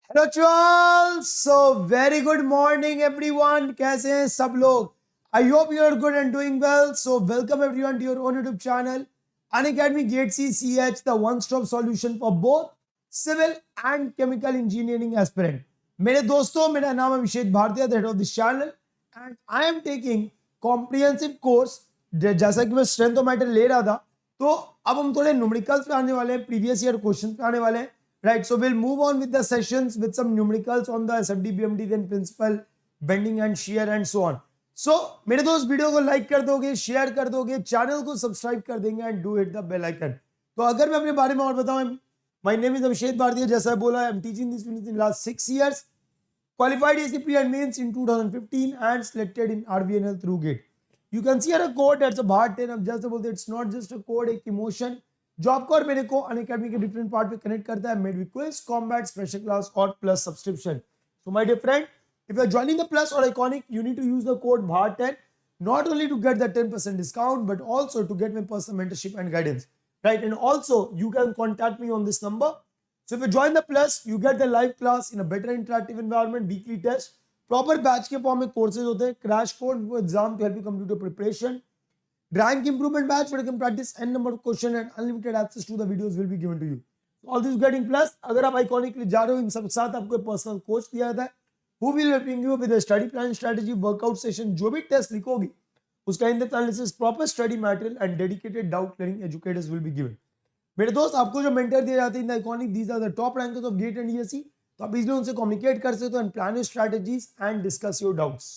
Hello चॉल so very good morning everyone. कैसे हैं सब लोग? I hope you are good and doing well. So welcome everyone to your own YouTube channel Unacademy GATE CCH, the one stop solution for both civil and chemical engineering aspirant. मेरे दोस्तों, मेरा नाम Abhishek Bhartiya, the head of this channel, and I am taking comprehensive course. जैसा कि मैं strength of matter ले रहा था, तो अब हम थोड़े न्यूमेरिकल्स पे आने वाले हैं, प्रीवियस ईयर क्वेश्चन पे आने वाले हैं। Right, so we'll move on with the sessions with some numericals on the SFD, BMD, then principal, bending and shear and so on. So मेरे दोस्त, वीडियो को लाइक कर दोगे, शेयर कर दोगे, चैनल को सब्सक्राइब कर देंगे and do hit the bell icon. तो अगर मैं अपने बारे में और बताऊं, माय नेम इज अभिषेक भारतीय। जैसा बोला, I am teaching this in last 6 years, qualified ACP and mains in 2015 and selected in RVNL through GATE. You can see here a code that's a Bharat 10. अब जैसे बोलते, it's not just a code, एक emotion जो आपको और मेरे को Unacademy के डिफरेंट पार्ट पे कनेक्ट करता है। Made with quiz, combat, special class और plus subscription. So my dear friend, if you are joining the plus or iconic, you need to use the code BHAR10 not only to get the 10% discount but also to get my personal mentorship and guidance, right? And also you can contact me on this number. So if you join the plus, you get the live class in a better interactive environment, weekly test, proper batch के form में courses होते हैं, crash course for exam to help you complete your preparation, rank improvement batch where you can practice n number of question and unlimited access to the videos will be given to you. So all this getting plus, अगर आप iconic के लिए जा रहे हो, इन सब साथ आपको पर्सनल कोच दिया जाता है, who will helping you with a study plan, strategy, workout session, जो भी टेस्ट लिखोगी उसका in-depth analysis, proper study material and dedicated doubt clearing educators will be given. मेरे दोस्त, आपको जो मेंटर दिए जाते हैं in the iconic, these are the top rankers of GATE and ESE, तो आप इजीली उनसे कम्युनिकेट कर सकते हो and plan your strategies and discuss your doubts.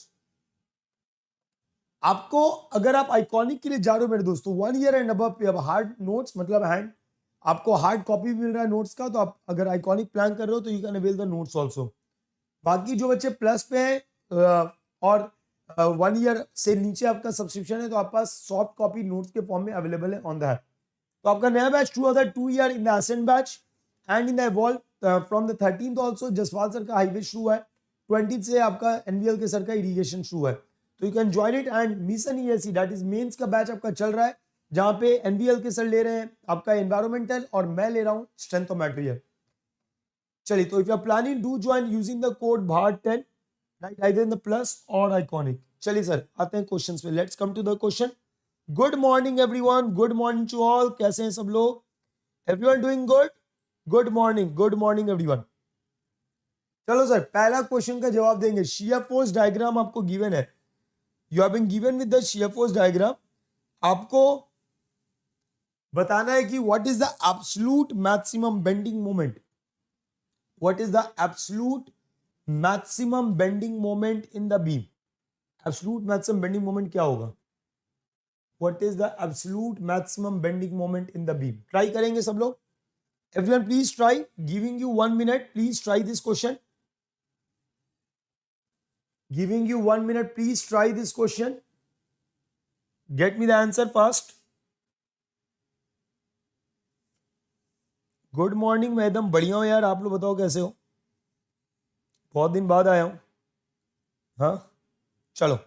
आपको अगर आप आइकॉनिक के लिए जा रहे हो मेरे दोस्तों, 1 year एंड अबव पे, अब हार्ड नोट्स मतलब हैंड, आपको हार्ड कॉपी मिल रहा है नोट्स का, तो आप अगर आइकॉनिक प्लान कर रहे हो तो you can avail the notes also. बाकी जो बच्चे प्लस पे हैं और 1 year से नीचे आपका सब्सक्रिप्शन है, तो आपके पास सॉफ्ट कॉपी नोट्स के फॉर्म में अवेलेबल है ऑन द ऐप। तो आपका नया batch 2 year in the ascent batch and in the evolve from the 13th also. Jaspal sir का हाईवे शुरू है, 20th से आपका एनवीएल के सर का इरिगेशन शुरू है, तो you can join it. And mission ESE that is mains का बैच आपका चल रहा है, जहां पे एनवीएल के सर ले रहे हैं आपका एनवायरमेंटल और मैं ले रहा हूं स्ट्रेंथ ऑफ मैटेरियल। चलिए, तो if you are planning do join using the code BHAR10, right, either in the plus और आइकॉनिक। चलिए सर, आते हैं क्वेश्चंस पे। Let's come to the question. Good morning everyone, good morning to all. कैसे हैं सब लोग? Everyone doing good? Good morning everyone. चलो सर, पहला क्वेश्चन का जवाब देंगे। शियर फोर्स डायग्राम आपको गिवन है, you have been given with the shear force diagram. आपको बताना है कि what is the absolute maximum bending moment, what is the absolute maximum bending moment in the beam, absolute maximum bending moment क्या होगा, what is the absolute maximum bending moment in the beam। Try करेंगे सब लोग, everyone please try, giving you 1 minute, please try this question, giving you 1 minute, please try this question, get me the answer fast। Good morning, मैं एकदम बढ़िया हूं यार, आप लोग बताओ कैसे हो? बहुत दिन बाद आया हूं। हाँ चलो,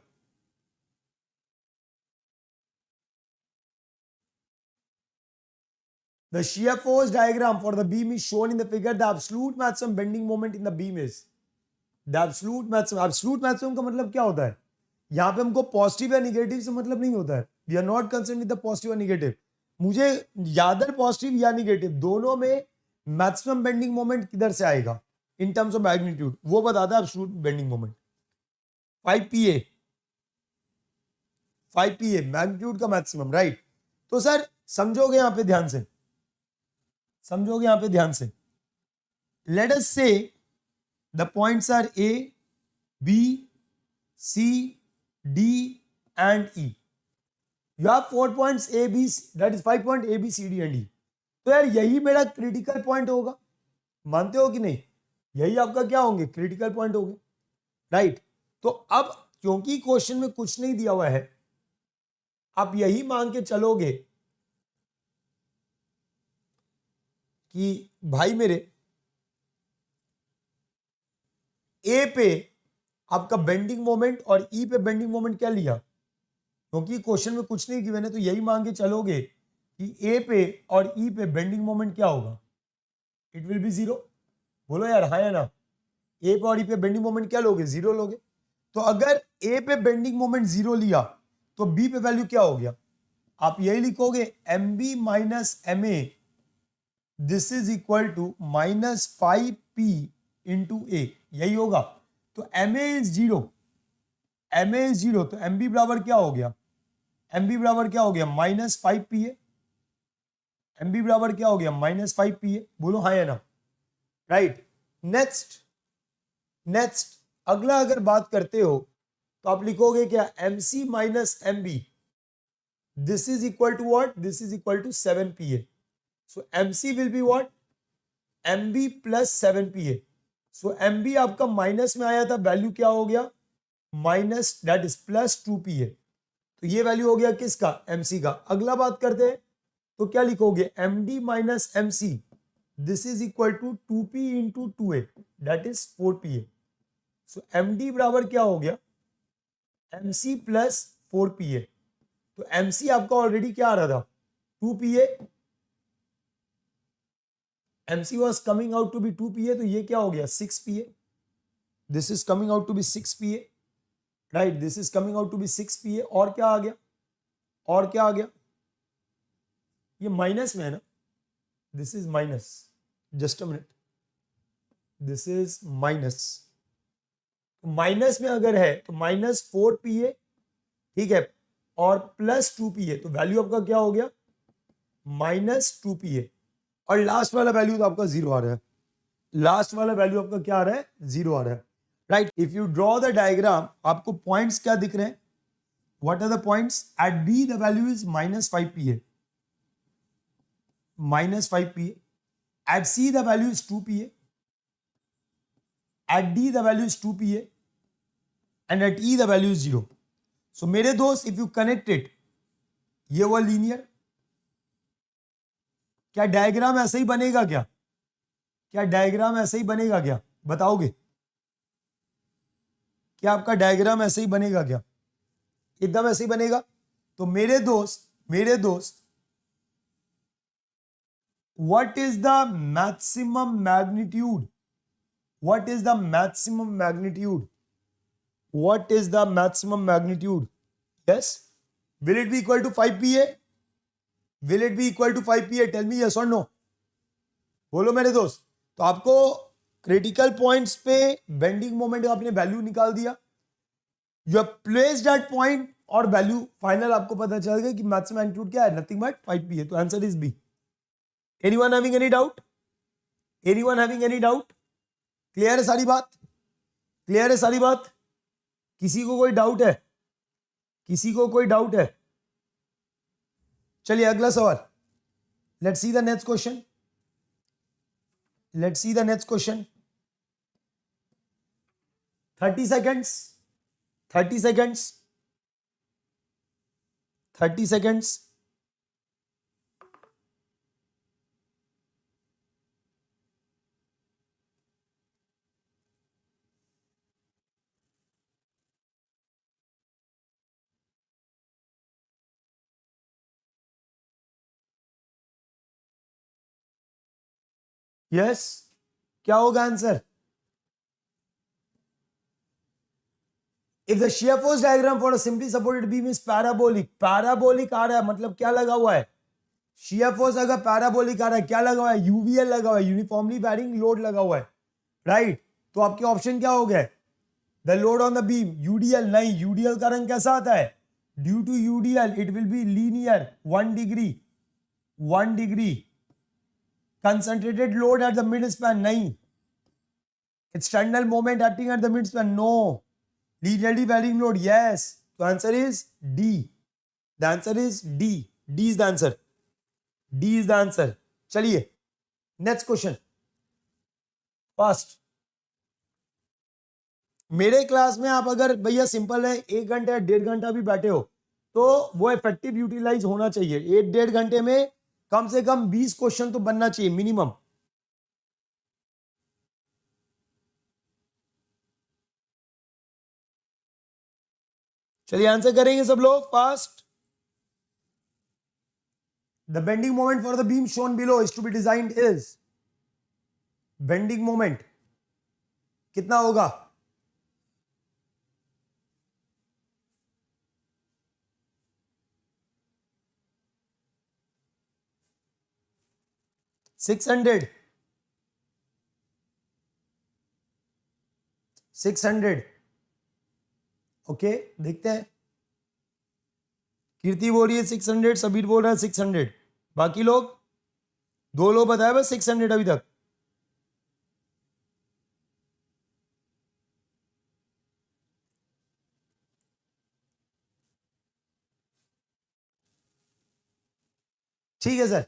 the shear force diagram for the beam is shown in the figure. The absolute maximum bending moment in the beam is the absolute maximum। absolute maximum का मतलब क्या होता है? यहाँ पे हमको पॉजिटिव या निगेटिव से मतलब नहीं होता है, we are not concern with the positive और निगेटिव। मुझे यादर पॉजिटिव या निगेटिव दोनों में मैक्सिमम बेंडिंग मोमेंट किधर से आएगा इन टर्म्स ऑफ मैग्नीट्यूड, वो बताता है absolute bending moment. 5 pa magnitude का मैक्सिमम, राइट। तो सर समझोगे यहाँ पे ध्यान से, समझोगे यहाँ पे ध्यान से। Let us say the points are A, B, C, D and E. You have 4 points A, B, that is 5 point A, B, C, D and E. तो यार यही मेरा क्रिटिकल पॉइंट होगा, मानते हो कि नहीं? यही आपका क्या होंगे? क्रिटिकल पॉइंट होंगे, राइट। तो अब क्योंकि क्वेश्चन में कुछ नहीं दिया हुआ है, आप यही मान के चलोगे कि भाई मेरे ए पे आपका बेंडिंग मोमेंट और ई पे बेंडिंग मोमेंट क्या लिया, क्योंकि क्वेश्चन में कुछ नहीं गिवन है, तो यही मान के चलोगे कि ए पे और ई पे बेंडिंग मोमेंट क्या होगा, इट विल बी 0। बोलो यार हाँ या ना? ए और ई पे बेंडिंग मोमेंट क्या लोगे, 0 लोगे। तो अगर ए पे बेंडिंग मोमेंट 0 लिया तो बी पे वैल्यू क्या हो गया, आप यही लिखोगे M B minus M A, this is equal to -5p into A, यही होगा। तो M A is 0, M A is 0, तो एम बी बराबर क्या हो गया, एम बी बराबर क्या हो गया, -5p ए। एम बी बराबर क्या हो गया, -5p ए। बोलो हाँ या ना, राइट। नेक्स्ट अगला अगर बात करते हो तो आप लिखोगे क्या, M C minus M B, this is equal to what, this is equal to 7pa। So M C will be what, M B plus 7pa। So M B आपका माइनस में आया था, वैल्यू क्या हो गया, माइनस दैट इज +2pa। तो ये value हो गया किसका, एम सी का। अगला बात करते हैं तो क्या लिखोगे, M D minus M C, this is equal to 2p into 2a, that is 4pa। So M D बराबर क्या हो गया, एम सी प्लस 4pa। तो एम सी आपका ऑलरेडी क्या आ रहा था, 2pa, M C was coming out to be 2pa, तो ये क्या हो गया 6pa, this is coming out to be 6pa, right, this is coming out to be 6pa। और क्या आ गया, और क्या आ गया, ये माइनस में है ना, this is minus, just a minute, this is minus, minus में अगर है तो -4pa, ठीक है, और +2pa, तो वैल्यू आपका क्या हो गया, -2pa। और लास्ट वाला वैल्यू तो आपका 0 आ रहा है, लास्ट वाला वैल्यू आपका क्या आ रहा है, 0 आ रहा है, right. If you draw the diagram, आपको पॉइंट्स क्या दिख रहे हैं, what are the points, at B the value is -5pa, -5pa, at C the value is 2pa, at D the value is 2pa, and at E the value is 0. So मेरे दोस्त, if you connect it, ये हुआ linear, क्या diagram ऐसे ही बनेगा क्या, क्या diagram ऐसे ही बनेगा क्या, बताओगे, क्या आपका डायग्राम ऐसे ही बनेगा क्या, एकदम ऐसे ही बनेगा। तो मेरे दोस्त what is the maximum magnitude, what is the maximum magnitude, what is the maximum magnitude, yes, will it be equal to 5pa, will it be equal to 5pa, tell me yes or no, बोलो मेरे दोस्त। तो आपको critical points पे bending moment का आपने value निकाल दिया, you have placed that point और वैल्यू फाइनल आपको पता चल गया कि मैक्सिमम मैग्नीट्यूड क्या है, नथिंग बट 5pa। तो answer is B. Anyone having any doubt? Anyone having any doubt? Clear है सारी बात, क्लियर है सारी बात, किसी को कोई डाउट है, किसी को कोई डाउट है, चलिए अगला सवाल, let's see the next question, let's see the next question, 30 seconds, 30 seconds, 30 seconds, yes, क्या होगा answer, if the shear force diagram for a simply supported beam is parabolic, parabolic आ रहा है मतलब क्या लगा हुआ है, shear force अगर parabolic आ रहा है क्या लगा हुआ है, यूवीएल लगा हुआ है, यूनिफॉर्मली वैरिंग लोड लगा हुआ है, राइट। तो आपके ऑप्शन क्या हो गए, the load on the beam, UDL नहीं, यूडीएल का रंग कैसा आता है, due to UDL it will be linear 1 degree, 1 degree, concentrated load at the mid span नहीं, external moment acting at the mid span no, linearly varying load yes, so answer is D, the answer is D, D is the answer, D is the answer। चलिए next question, fast. मेरे class में आप अगर भैया simple है 1 घंटा या 1.5 घंटा भी बैठे हो तो वो इफेक्टिव यूटिलाइज होना चाहिए, 1-1.5 घंटे में कम से कम 20 क्वेश्चन तो बनना चाहिए मिनिमम। चलिए आंसर करेंगे सब लोग fast. The bending moment for the beam shown below is to be designed is bending moment कितना होगा? Six hundred. ओके, देखते हैं। कीर्ति बोल रही है 600, सबीर बोल रहा है 600, बाकी लोग? दो लोग बताए बस 600 अभी तक। ठीक है सर,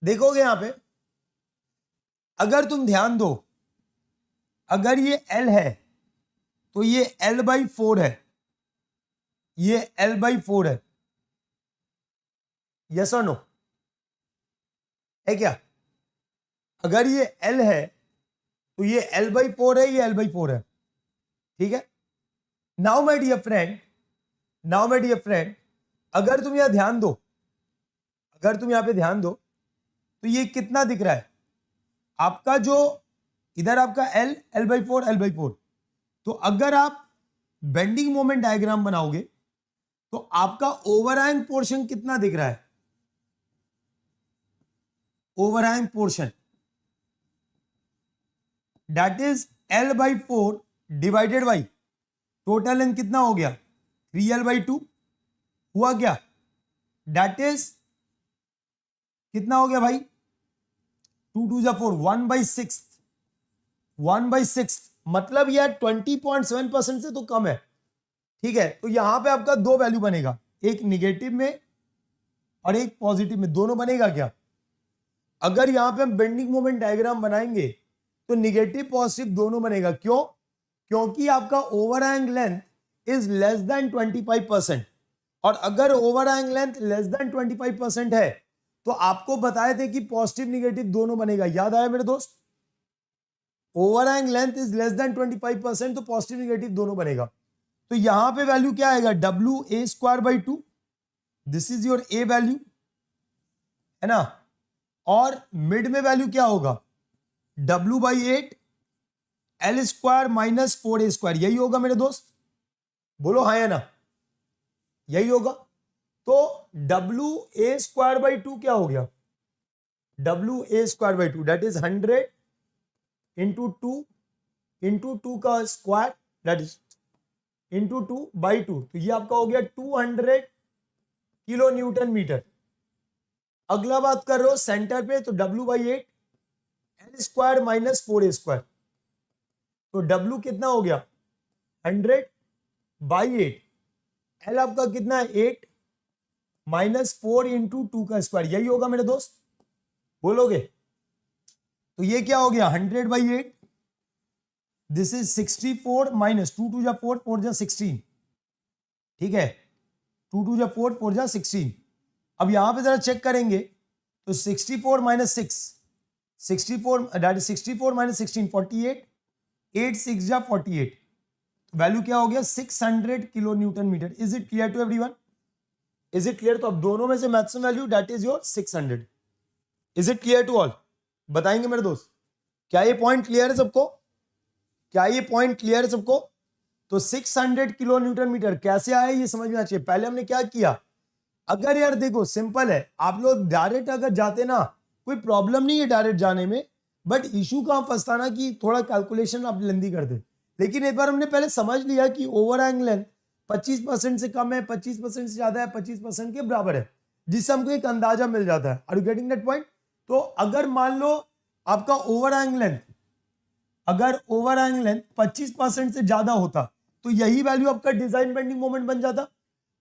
देखोगे यहां पे, अगर तुम ध्यान दो, अगर ये L है तो ये L/4 है, ये L/4 है, यस और नो? है क्या? अगर ये L है तो ये L/4 है, ये L/4 है, ठीक है। नाउ माय डियर फ्रेंड, अगर तुम यहां ध्यान दो, अगर तुम यहां पे ध्यान दो तो ये कितना दिख रहा है आपका? जो इधर आपका L/4 तो अगर आप बेंडिंग मोमेंट डायग्राम बनाओगे तो आपका ओवरहैंग पोर्शन कितना दिख रहा है? Overhang portion that is L/4 divided by total length कितना हो गया? 3L/2 हुआ क्या? दैट इज कितना हो गया भाई? 2 2 4, 1/6 मतलब यार 20.7% से तो कम है, ठीक है। तो यहां पे आपका दो वैल्यू बनेगा, एक निगेटिव में और एक पॉजिटिव में, दोनों बनेगा क्या? अगर यहां पे हम बेंडिंग मोमेंट डायग्राम बनाएंगे तो निगेटिव पॉजिटिव दोनों बनेगा। क्यों? क्योंकि आपका overhang length is less than 25%, और अगर ओवरहैंग लेंथ लेस देन 25% है तो आपको बताए थे कि पॉजिटिव निगेटिव दोनों बनेगा। याद आया मेरे दोस्त? Overhang length is less than 25% तो पॉजिटिव निगेटिव दोनों बनेगा। तो यहां पे वैल्यू क्या आएगा? WA²/2, this is your A value, है ना। और मिड में वैल्यू क्या होगा? W/8 L² - 4A², यही होगा मेरे दोस्त? बोलो हाँ या ना, यही होगा। तो WA²/2 क्या हो गया? WA²/2 दैट इज 100 इंटू 2 का स्क्वायर, दैट इज इंटू 2/2, तो ये आपका हो गया 200 किलो न्यूटन मीटर। अगला बात कर रहे हो सेंटर पे, तो W/8 L² - 4A², तो W कितना हो गया? 100/8, L आपका कितना है? 8 -4 इंटू 2 का स्क्वायर, यही होगा मेरे दोस्त? बोलोगे? तो ये क्या हो गया? 100/8, दिस इज 64 माइनस 2 2 4 4 16, ठीक है। 2 2 4 4 16। अब यहां पे जरा चेक करेंगे तो 64 minus 6, 64 that is 64 minus 16 48, 8 6 48, value क्या हो गया? 600 kilo newton metre. Is it clear to everyone? Is it clear? तो अब दोनों में से maximum value that is your 600। Is it clear to all? बताएंगे मेरे दोस्त, क्या ये पॉइंट क्लियर है सबको? क्या ये पॉइंट क्लियर है सबको? तो 600 किलो न्यूटन मीटर कैसे आया ये समझना चाहिए। पहले हमने क्या किया, अगर यार देखो सिंपल है, आप लोग डायरेक्ट अगर जाते ना कोई प्रॉब्लम नहीं है डायरेक्ट जाने में, बट इशू कहां फंसता ना कि थोड़ा कैलकुलेशन आप लेंदी कर दे। लेकिन एक बार हमने पहले समझ लिया कि ओवरहैंग लेंथ 25% से कम है, 25% से ज्यादा है, 25% के बराबर है, जिससे हमको एक अंदाजा मिल जाता है। Are you getting that point? तो अगर मान लो आपका ओवरहैंग लेंथ, अगर ओवरहैंग लेंथ 25% से ज्यादा होता तो यही वैल्यू आपका डिजाइन बेंडिंग मोमेंट बन जाता।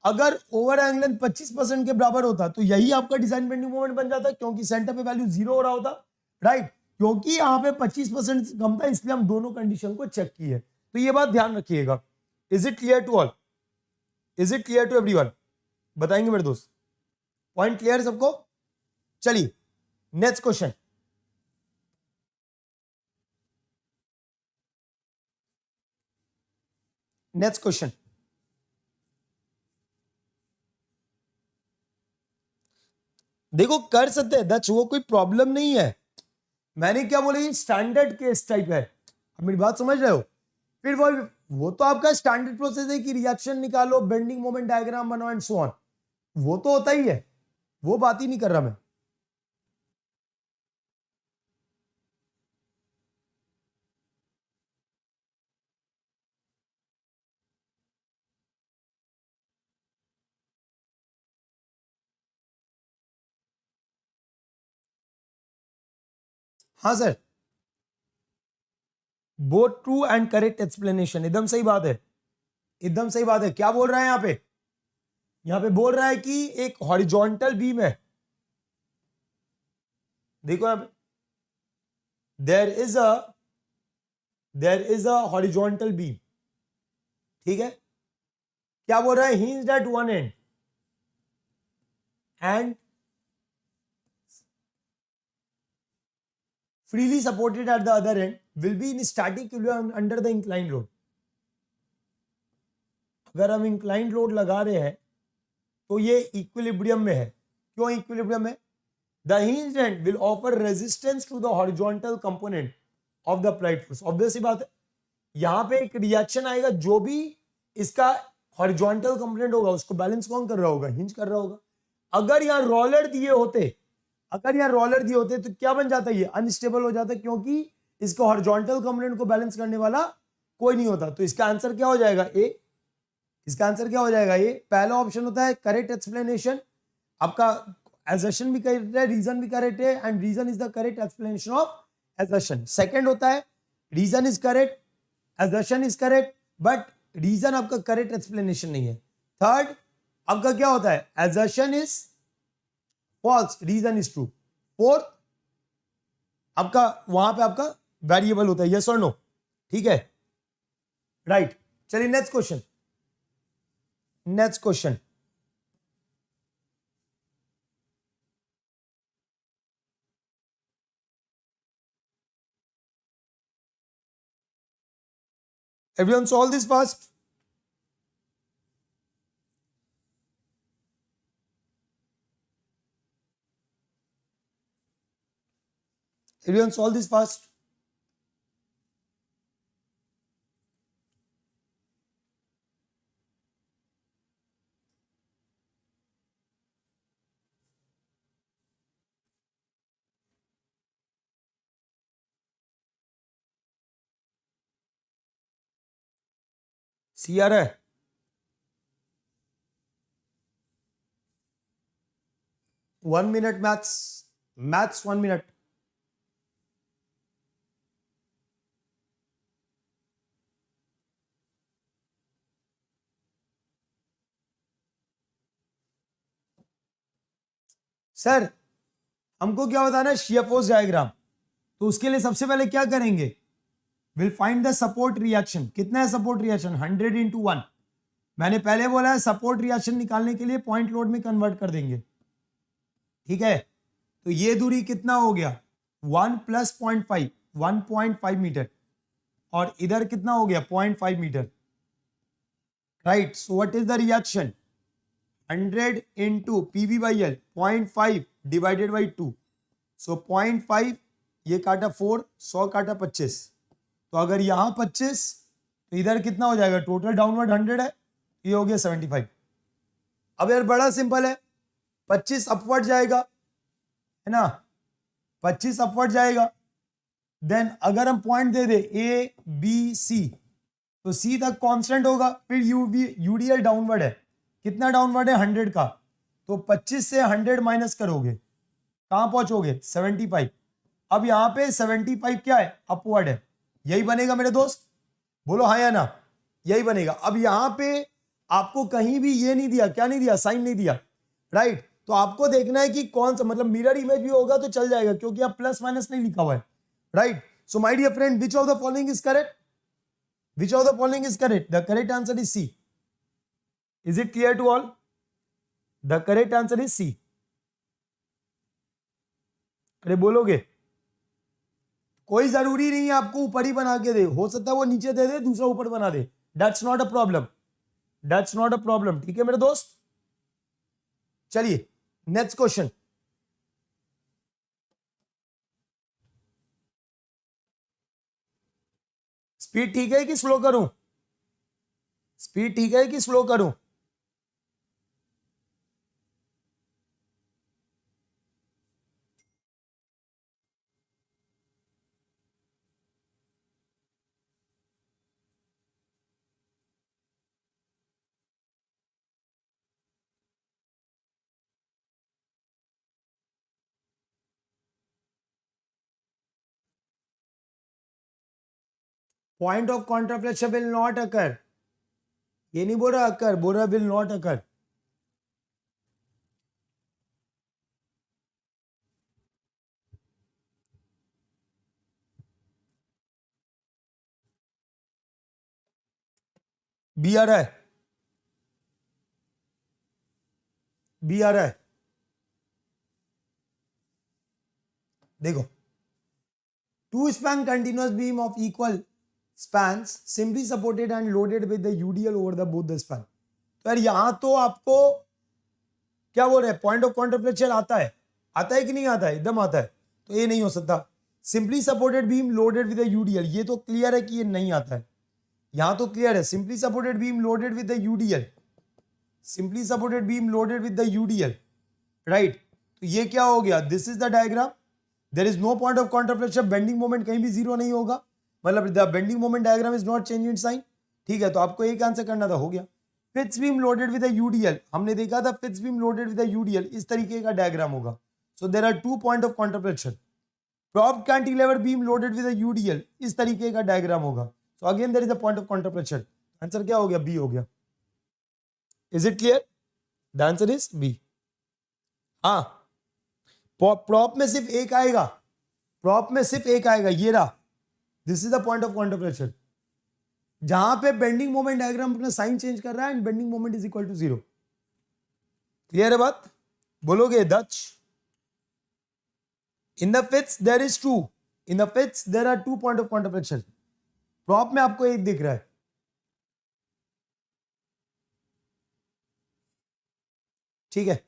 अगर ओवरहैंग लेंथ 25% के बराबर होता तो यही आपका डिजाइन बेंडिंग मोमेंट बन जाता, क्योंकि सेंटर पे वैल्यू 0 हो रहा होता, राइट। क्योंकि यहां पे 25% कम था, इसलिए हम दोनों कंडीशन को चेक किए। तो ये बात ध्यान रखिएगा। Is it clear to all? Is it clear to everyone? बताएंगे मेरे दोस्त, पॉइंट क्लियर सबको? चलिए नेक्स्ट क्वेश्चन। नेक्स्ट क्वेश्चन, देखो कर सकते हैं, दैट्स वो कोई प्रॉब्लम नहीं है। मैंने क्या बोला, ये स्टैंडर्ड केस टाइप है। अब मेरी बात समझ रहे हो? फिर वो तो आपका स्टैंडर्ड प्रोसेस है कि रिएक्शन निकालो, बेंडिंग मोमेंट डायग्राम बनाओ एंड सो ऑन, वो तो होता ही है, वो बात ही नहीं कर रहा मैं। हाँ sir, both true and correct explanation, एकदम सही बात है, एकदम सही बात है। क्या बोल रहा है यहाँ पे? यहाँ पे बोल रहा है कि एक हॉरिजॉन्टल बीम है, देखो यहाँ पे there is a horizontal beam, ठीक है। क्या बोल रहा है? Hinged at one end and freely supported at the other end will be in static equilibrium under the inclined load। अगर हम inclined load लगा रहे हैं तो ये इक्विलिब्रियम में है। क्यों इक्विलिब्रियम में? The hinged end will offer resistance to the horizontal component of the applied force। Obvious सी बात है, यहां पे एक रिएक्शन आएगा, जो भी इसका हॉरिजॉन्टल कंपोनेंट होगा उसको बैलेंस कौन कर रहा होगा? हिंज कर रहा होगा। अगर यहाँ रोलर दिए होते, अगर यहाँ रोलर दिए होते तो क्या बन जाता? ये अनस्टेबल हो जाता, क्योंकि इसको हॉरिजॉन्टल कंपोनेंट को बैलेंस करने वाला कोई नहीं होता। तो इसका आंसर क्या हो जाएगा? ए। इसका आंसर क्या हो जाएगा? ए। पहला ऑप्शन होता है करेक्ट एक्सप्लेनेशन, आपका assertion भी करेक्ट है, रीजन भी करेक्ट है, and reason is the correct explanation of assertion। Second होता है reason is correct, assertion is correct, but reason आपका करेक्ट एक्सप्लेनेशन नहीं है। थर्ड आपका क्या होता है? assertion is false, reason is true. Fourth आपका वहां पे आपका वेरिएबल होता है यस और नो, ठीक है, राइट। चलिए next question, next question. Everyone solve this fast. Everyone solve this fast. सी आ रहा है? 1 minute maths, maths 1 minute। Sir हमको क्या बताना है? Shear force diagram. तो उसके लिए सबसे पहले क्या करेंगे? Will find the support reaction. कितना है सपोर्ट रिएक्शन? 100 into 1। मैंने पहले बोला है सपोर्ट रिएक्शन निकालने के लिए पॉइंट लोड में कन्वर्ट कर देंगे, ठीक है। तो ये दूरी कितना हो गया? 1 + 0.5, 1.5 मीटर, और इधर कितना हो गया? 0.5 metre, right. So what is the reaction? 100 into PV/L 0.5 divided by 2। सो 0.5, ये काटा 4, 100 काटा 25। तो अगर यहां 25 तो इधर कितना हो जाएगा? टोटल डाउनवर्ड 100 है, ये हो गया 75। अब यार बड़ा सिंपल है, 25 अपवर्ड जाएगा, है ना, 25 अपवर्ड जाएगा। देन अगर हम पॉइंट दे दे ए बी सी, तो सी तक कांस्टेंट होगा। फिर यूडीएल डाउनवर्ड है, कितना डाउनवर्ड है? 100 का। तो 25 से 100 माइनस करोगे, कहां पहुंचोगे? 75। अब यहां पे 75 क्या है? अपवर्ड है। यही बनेगा मेरे दोस्त, बोलो हाँ या ना, यही बनेगा। अब यहां पे आपको कहीं भी ये नहीं दिया, क्या नहीं दिया? साइन नहीं दिया, राइट। तो आपको देखना है कि कौन सा, मतलब मिरर इमेज भी होगा तो चल जाएगा, क्योंकि आप प्लस माइनस नहीं लिखा हुआ है, right. So my dear friend, which of the following is correct? Which of the following is correct? The correct answer is C. Is it clear to all? The correct answer is C. अरे बोलोगे? कोई जरूरी नहीं है आपको ऊपर ही बना के दे, हो सकता है वो नीचे दे दे, दूसरा ऊपर बना दे, that's not a problem, that's not a problem, ठीक है मेरे दोस्त। चलिए नेक्स्ट क्वेश्चन। स्पीड ठीक है कि स्लो करूं? स्पीड ठीक है कि स्लो करूं? Point of contraflection will not occur, ये नहीं बोल रहा अकर, बोल रहा विल नॉट अकर। बी आ रहा है, बी आ रहा है, देखो। Two span continuous beam of equal spans simply supported and loaded with the UDL over the both the span। तो यार यहां तो आपको क्या बोल रहे हैं, पॉइंट ऑफ कॉन्ट्राफ्लेक्शन आता है कि नहीं आता है? एकदम आता है। तो ये नहीं हो सकता। Simply supported beam loaded with UDL, ये तो क्लियर है कि ये नहीं आता है। यहां तो क्लियर है, simply supported beam loaded with the UDL, simply supported beam loaded with the UDL, right. तो ये क्या हो गया, this is the diagram. There is no point of contraflection, bending moment कहीं भी जीरो नहीं होगा, मतलब the bending moment diagram is not change in sign. ठीक है, तो आपको एक आंसर करना था, हो गया। Fix beam loaded with UDL, हमने देखा था fix beam loaded with UDL इस तरीके का डायग्राम होगा। So there are two point of contraflection. Prop cantilever beam loaded with UDL इस तरीके का डायग्राम होगा। So again there is a point of contraflection. Answer क्या हो गया, बी हो गया। Is it clear? The answer is B. हाँ, प्रॉप में सिर्फ एक आएगा, प्रॉप में सिर्फ एक आएगा, ये रहा। This is the point of contraflection, जहां पे बेंडिंग मोमेंट डायग्राम अपना साइन चेंज कर रहा है and bending moment is equal to zero. Clear है बात? बोलोगे दच? In the fixed there is two, in the fixed there are two point of contraflection. Prop में आपको एक दिख रहा है। ठीक है,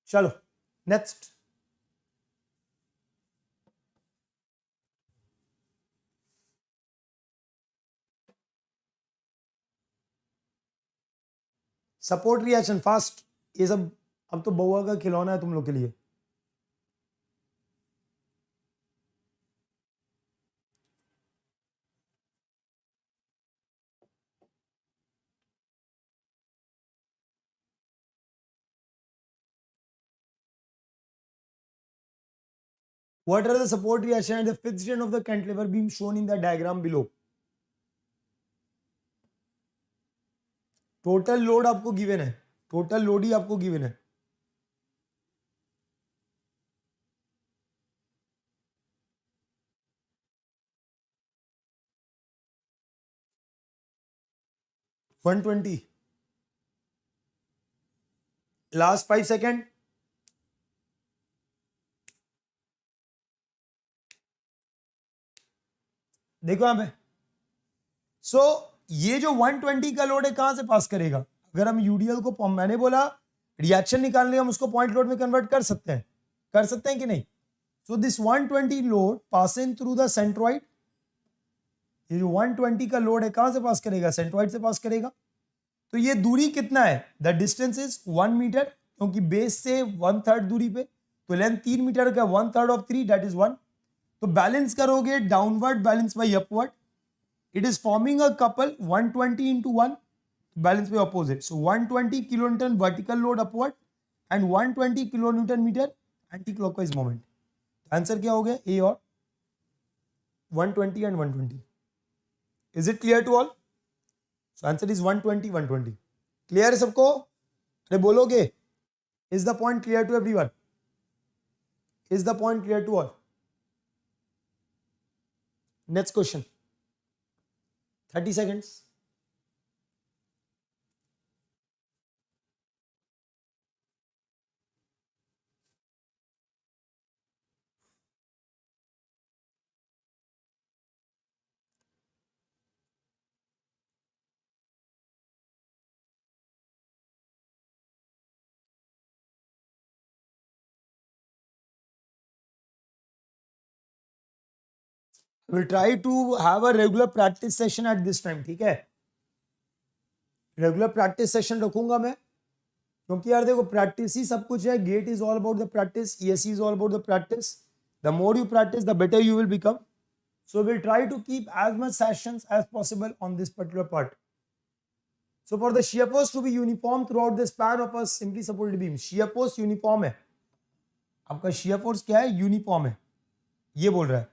चलो नेक्स्ट। सपोर्ट रिएक्शन फास्ट, ये सब अब तो बउआ का खिलौना है तुम लोग के लिए। What are the support reaction and the fixed end of the cantilever beam shown in the diagram below? Total load आपको गिवन है, टोटल लोड ही आपको गिवन है। One 120, last 5 second. देखो यहां पे, सो ये जो 120 का लोड है कहां से पास करेगा? अगर हम यूडीएल को, मैंने बोला रिएक्शन निकालने हम उसको पॉइंट लोड में कन्वर्ट कर सकते हैं, कर सकते हैं कि नहीं? So this 120 load passing through the centroid, ये जो 120 का लोड है कहां से पास करेगा? सेंट्रॉइड से पास करेगा। तो ये दूरी कितना है? द डिस्टेंस इज 1 मीटर, क्योंकि बेस से 1/3 दूरी पे, तो लेंथ 3 मीटर का 1/3 ऑफ 3 दैट इज 1। तो बैलेंस करोगे downward balance by upward, it is forming a couple 120 into 1, balance by opposite. So 120 kilonewton vertical load upward and 120 kilonewton metre anti clockwise moment. Answer क्या हो गया? A और 120 and 120। Is it clear to all? So answer is 120 120। Clear है सबको? अरे बोलोगे, is the point clear to everyone? Is the point clear to all? Next question, 30 seconds। Will try to have a regular practice session at this time, ठीक है? Regular practice session रखूंगा मैं, क्योंकि यार देखो प्रैक्टिस ही सब कुछ है. GATE is all about the practice, ESE is all about the practice. The more you practice the better you will become. So we'll try to keep as much sessions as possible on this particular part. So for the shear force to be uniform throughout the span of a simply supported beam, shear force uniform है. आपका shear force क्या है? Uniform है. ये बोल रहा है.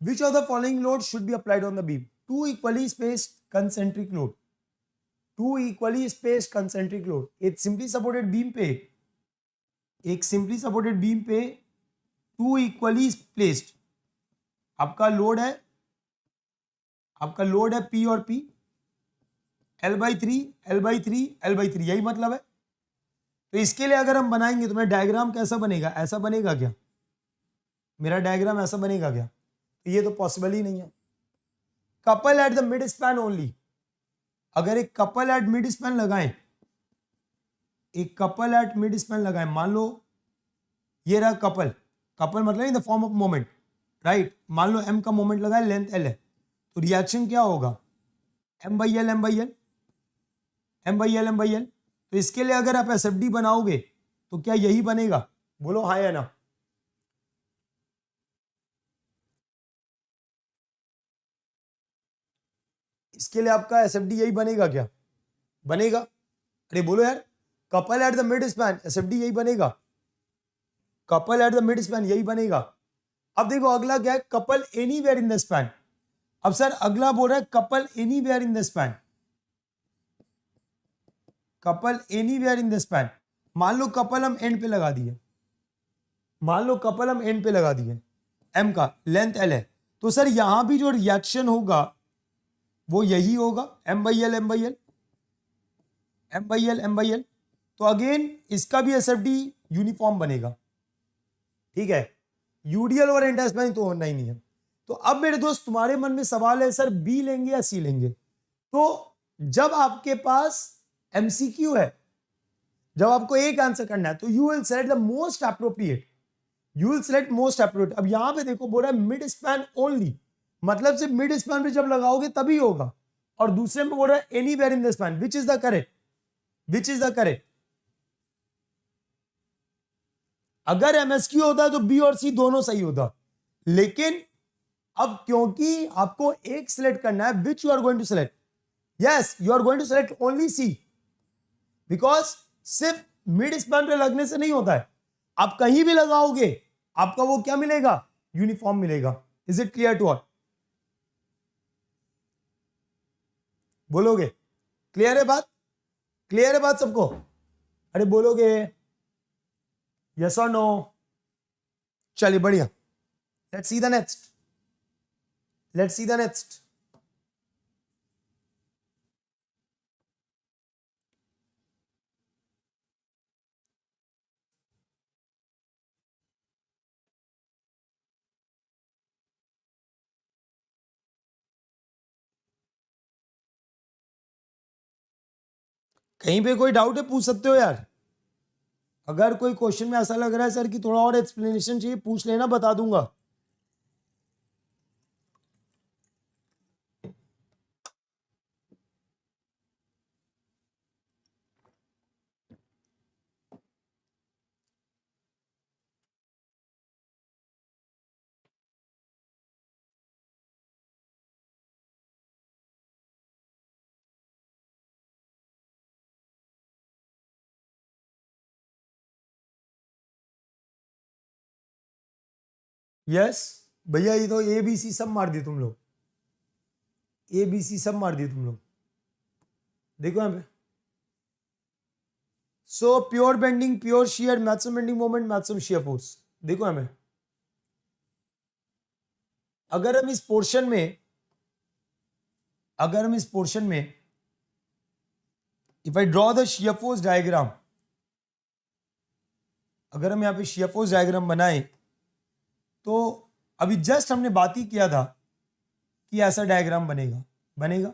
Which of the following loads should be applied on the beam? Two equally spaced concentric load. Two equally spaced concentric load. एक simply supported beam पे, एक simply supported beam पे two equally placed आपका लोड है, P और P, L/3, L/3, L/3, यही मतलब है. तो इसके लिए अगर हम बनाएंगे तो मेरा डायग्राम कैसा बनेगा? ऐसा बनेगा क्या? मेरा डायग्राम ऐसा बनेगा क्या? तो ये तो पॉसिबल ही नहीं है. Couple eight the mid span only. अगर एक कपल एट मिड स्पैन लगाएं, मान लो ये रहा कपल मतलब in the form of moment, right? मान लो m का मोमेंट लगा है, लेंथ l है, तो रिएक्शन क्या होगा? m/l. तो इसके लिए अगर आप SFD बनाओगे तो क्या यही बनेगा? बोलो हाँ या ना. इसके लिए आपका SFD यही बनेगा क्या? बनेगा. अरे बोलो यार, couple eight the mid span, SFD यही बनेगा. Couple eight the mid span यही बनेगा. अब देखो अगला क्या है? Couple anywhere in the span. अब सर अगला बोल रहा है couple anywhere in the span. Couple anywhere in the span. मान लो कपल हम एंड पे लगा दिए, m का लेंथ l है, तो सर यहां भी जो रिएक्शन होगा वो यही होगा, m/l. तो अगेन इसका भी SFD यूनिफॉर्म बनेगा, ठीक है? यूडीएल और इंटरस्पैन तो होना ही नहीं है. तो अब मेरे दोस्त तुम्हारे मन में सवाल है, सर बी लेंगे या सी लेंगे? तो जब आपके पास MCQ है, जब आपको एक आंसर करना है, तो you will select the most appropriate. अब यहां पे देखो बोल रहा है मिड स्पैन ओनली, मतलब सिर्फ मिड स्पैन पे जब लगाओगे तभी होगा. और दूसरे में बोल रहा है anywhere in the span. Which is the correct? अगर MSQ होता तो बी और सी दोनों सही होता, लेकिन अब क्योंकि आपको एक सिलेक्ट करना है, which you are going to select? Yes, you are going to select only C, because सिर्फ मिड स्पैन पे लगने से नहीं होता है. आप कहीं भी लगाओगे आपका वो क्या मिलेगा? यूनिफॉर्म मिलेगा. Is it clear to all? बोलोगे क्लियर है बात सबको? अरे बोलोगे यस और नो? चलिए बढ़िया. Let's see the next. कहीं पे कोई डाउट है पूछ सकते हो यार. अगर कोई क्वेश्चन में ऐसा लग रहा है सर कि थोड़ा और एक्सप्लेनेशन चाहिए, पूछ लेना, बता दूंगा. यस भैया, ये तो ABC सब मार दिए तुम लोग. देखो यहाँ पे. So pure bending, pure shear, maximum bending moment, maximum shear force. देखो यहाँ पे, अगर हम इस पोर्शन में if I draw the shear force diagram, अगर हम यहाँ पे शियर फोर्स डायग्राम बनाए, तो अभी जस्ट हमने बात ही किया था कि ऐसा डायग्राम बनेगा.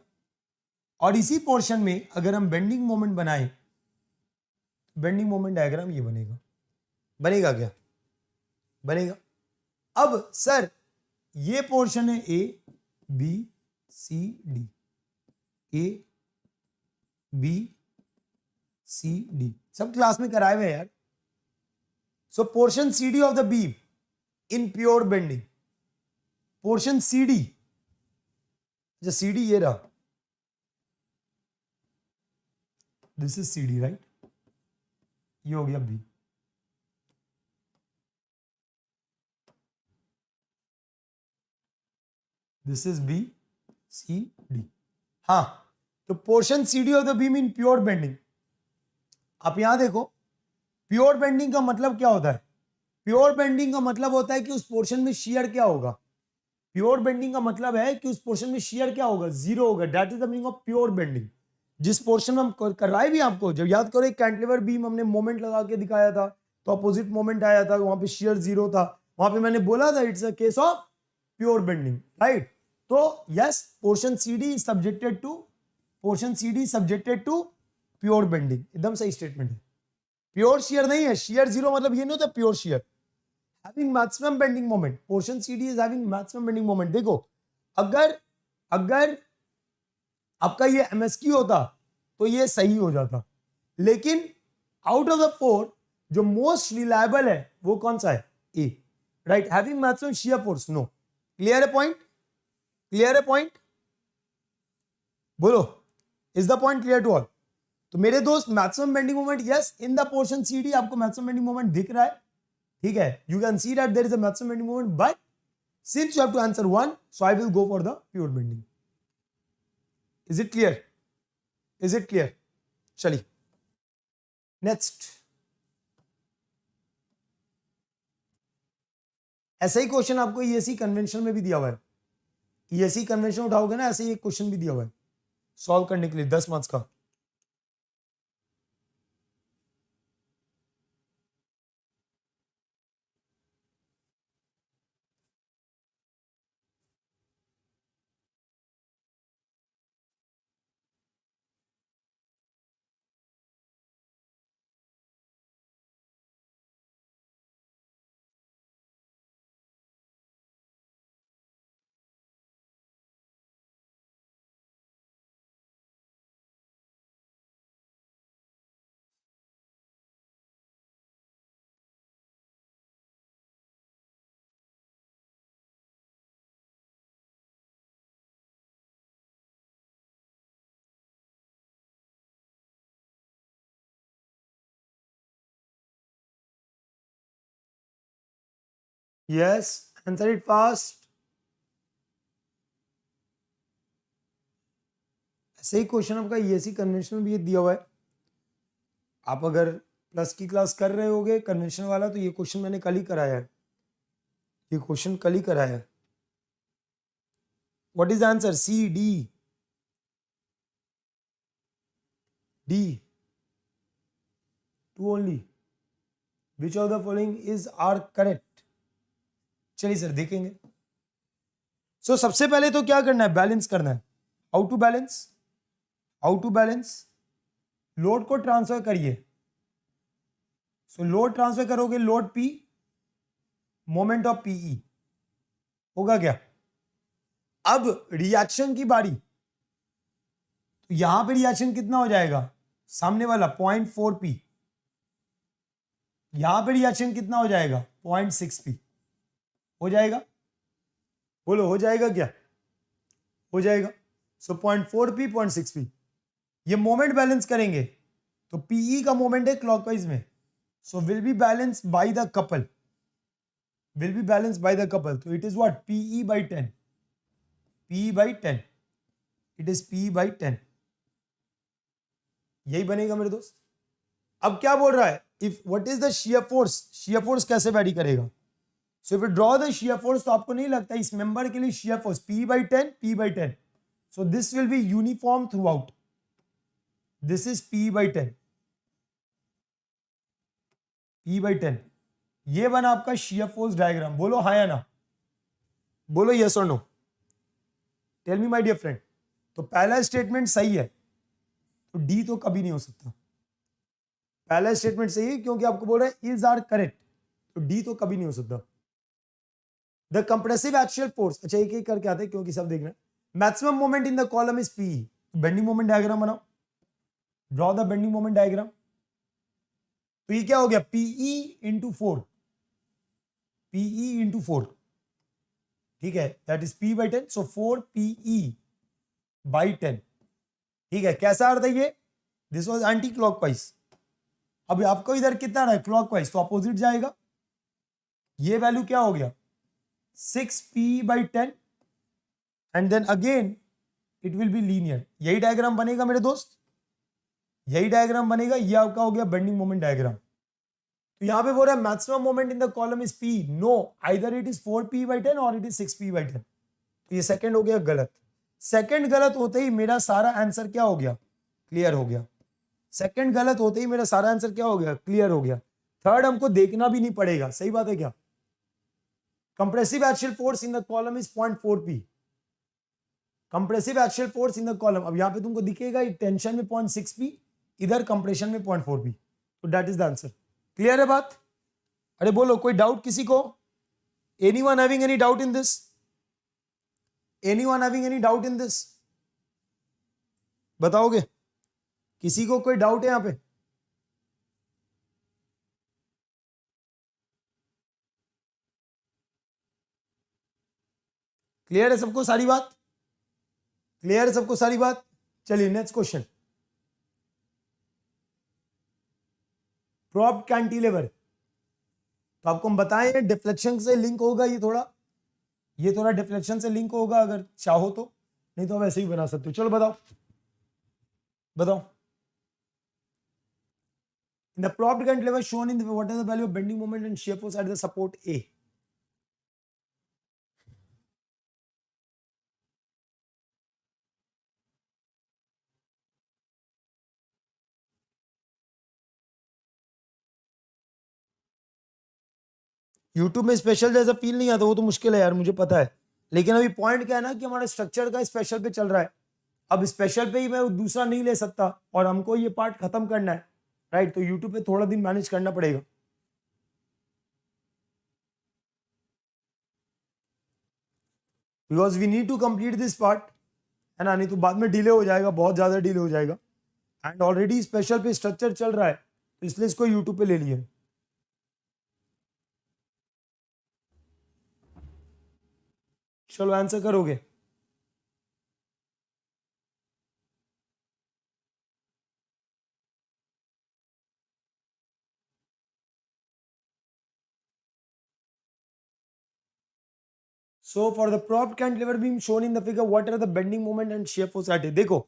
और इसी पोर्शन में अगर हम बेंडिंग मोमेंट बनाएं, बेंडिंग मोमेंट डायग्राम ये बनेगा क्या? बनेगा. अब सर ये पोर्शन है A B C D, A B C D, सब क्लास में कराए हुए यार। So portion C D of the beam in pure bending, portion C D, अच्छा सी डी ये रहा, this is C D right, ये हो गया B. This is B C D. हाँ, तो portion C D of the beam in pure bending, आप यहां देखो, प्योर बेंडिंग का मतलब क्या होता है? प्योर बेंडिंग का मतलब होता है कि उस पोर्शन में शियर क्या होगा? प्योर बेंडिंग का मतलब है कि उस पोर्शन में शियर क्या होगा? जीरो होगा। That is the meaning of pure bending. जिस पोर्शन में हम करवाए भी आपको, जब याद करो एक कैंटिलीवर बीम हमने मोमेंट लगा के दिखाया था, तो अपोजिट मोमेंट आया था, वहां पे शियर जीरो था, वहां पे मैंने बोला था it's a case of pure bending, right? तो yes, portion CD is subjected to, portion CD subjected to pure bending. एकदम सही स्टेटमेंट है। प्योर शियर नहीं है, शियर जीरो मतलब ये नहीं होता pure shear. having maximum bending moment, portion CD is having maximum bending moment। देखो, अगर आपका ये MSQ होता तो ये सही हो जाता, लेकिन आउट ऑफ द फोर जो मोस्ट रिलायबल है वो कौन सा है? A, right? Having maximum shear force, no. Clear है पॉइंट? क्लियर है पॉइंट? बोलो, is the point clear to all? तो मेरे दोस्त, maximum bending moment, yes, in the portion CD आपको मैक्सिमम बेंडिंग मोमेंट दिख रहा है, ठीक है? You can see that there is a maximum bending moment, but since you have to answer one, so I will go for the pure bending. Is it clear? Is it clear? चलिए next. ऐसा ही question आपको ESE convention में भी दिया हुआ है। ESE convention उठाओगे ना, ऐसे ही एक क्वेश्चन भी दिया हुआ है सॉल्व करने के लिए 10 मार्क्स का। Yes, answer it fast. ऐसे ही क्वेश्चन आपका ESE कन्वेंशन में भी दिया हुआ है। आप अगर प्लस की क्लास कर रहे होगे कन्वेंशन वाला, तो ये क्वेश्चन मैंने कल ही कराया है, ये क्वेश्चन कल ही कराया है। What is the answer? C D, D, two only. Which of the following is are correct? चलिए सर देखेंगे। सो सबसे पहले तो क्या करना है? बैलेंस करना है। How to balance? How to balance? Load को ट्रांसफर करिए। सो लोड ट्रांसफर करोगे, load P, moment of PE होगा क्या? अब रिएक्शन की बारी, तो यहां पे रिएक्शन कितना हो जाएगा? सामने वाला 0.4P, यहां पे रिएक्शन कितना हो जाएगा? 0.6P हो जाएगा। बोलो हो जाएगा क्या? हो जाएगा। सो 0.4P 0.6P, ये मोमेंट बैलेंस करेंगे तो PE का मोमेंट है क्लॉकवाइज में, so will be balance by the couple, will be balance by the couple. तो it is what? PE by 10, PE by 10, it is PE by 10, यही बनेगा मेरे दोस्त। अब क्या बोल रहा है? If what is the shear force? Shear force कैसे वैरी करेगा? सो if you draw the shear force, तो आपको नहीं लगता इस मेंबर के लिए shear force P by 10, P by 10, so this will be uniform throughout, this is P by 10, P by 10, ये बना आपका शियर फोर्स डायग्राम। बोलो हाँ या ना? बोलो यस और no? Tell me my dear friend. तो पहला स्टेटमेंट सही है, तो डी तो कभी नहीं हो सकता। पहला स्टेटमेंट सही है क्योंकि आपको बोल रहा है इज आर करेक्ट, तो डी तो कभी नहीं हो सकता। द कंप्रेसिव एक्सियल फोर्स, अच्छा एक एक करके आते हैं क्योंकि सब देखना है। Maximum moment in the column is P, bending moment diagram बनाओ, draw the bending moment diagram. तो ये क्या हो गया, पीई इंटू 4, पीई इंटू 4, ठीक है, that is P by 10, so 4 P E by 10, ठीक है। कैसा आ रहा था ये, दिस वॉज एंटी क्लॉकवाइज। अब आपको इधर कितना रहा है क्लॉकवाइज, तो अपोजिट जाएगा। ये वैल्यू क्या हो गया 6p by 10 and then again it will be linear. यही डायग्राम बनेगा मेरे दोस्त, यही डायग्राम बनेगा। ये आपका हो गया बेंडिंग मोमेंट डायग्राम। तो यहां पे बोल रहा है maximum moment in the column is p, no, either it is 4p by 10 और इट इज 6p बाई 10। तो ये सेकंड हो गया गलत। सेकंड गलत होते ही मेरा सारा आंसर क्या हो गया, क्लियर हो गया। सेकंड गलत होते ही मेरा सारा आंसर क्या हो गया, क्लियर हो गया। थर्ड हमको देखना भी नहीं पड़ेगा, सही बात है क्या। Compressive axial force in the column is 0.4p, compressive axial force in the column. अब यहां पे तुमको दिखेगा टेंशन में 0.6p, इधर कंप्रेशन में 0.4p, तो that is the answer. Clear है बात। अरे बोलो कोई डाउट किसी को, anyone having any doubt in this, anyone having any doubt in this, बताओगे किसी को कोई डाउट है यहां पे। क्लियर है सबको सारी बात, क्लियर है सबको सारी बात। चलिए नेक्स्ट क्वेश्चन, प्रॉप्ड कैंटिलीवर। तो आपको हम बताएं डिफ्लेक्शन से लिंक होगा, ये थोड़ा डिफ्लेक्शन से लिंक होगा अगर चाहो तो, नहीं तो वैसे ही बना सकते हो। चलो बताओ बताओ। In the propped cantilever shown in what is the value of bending moment and shear force at the support A. YouTube में स्पेशल जैसा फील नहीं आता, वो तो मुश्किल है यार, मुझे पता है। लेकिन अभी पॉइंट क्या है ना कि हमारे स्ट्रक्चर का स्पेशल पे चल रहा है। अब स्पेशल पे ही मैं दूसरा नहीं ले सकता और हमको ये पार्ट खत्म करना है, राइट। तो यूट्यूब पे थोड़ा दिन मैनेज करना पड़ेगा। Because we need to complete this part, है ना, नहीं तो बाद में डिले हो जाएगा, बहुत ज्यादा डिले हो जाएगा। एंड ऑलरेडी स्पेशल पे स्ट्रक्चर चल रहा है, तो इसलिए इसको यूट्यूब पे ले लिए। चलो आंसर करोगे। So for the propped cantilever beam shown in the figure, what are the bending moment and shear force at it? देखो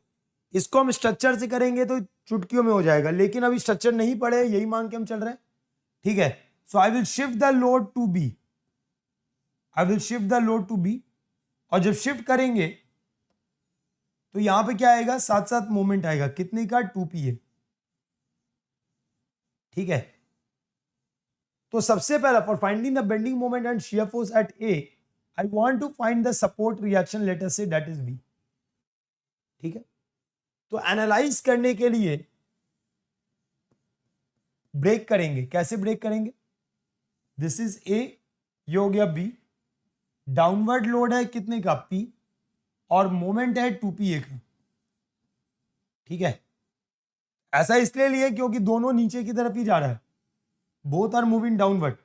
इसको हम स्ट्रक्चर से करेंगे तो चुटकियों में हो जाएगा, लेकिन अभी स्ट्रक्चर नहीं पड़े, यही मान के हम चल रहे हैं, ठीक है। So I will shift the load to B, I will shift the load to B, और जब शिफ्ट करेंगे तो यहां पे क्या आएगा, साथ साथ मोमेंट आएगा, कितने का 2p है, ठीक है। तो सबसे पहला for finding the bending moment and shear force at A, I want to find the support reaction, let us say that is V, ठीक है। तो एनालाइज करने के लिए ब्रेक करेंगे, कैसे ब्रेक करेंगे, दिस इज ए, ये हो गया बी, डाउनवर्ड लोड है कितने का P, और मोमेंट है 2pa का, ठीक है। ऐसा इसलिए लिए क्योंकि दोनों नीचे की तरफ ही जा रहा है, both are moving downward,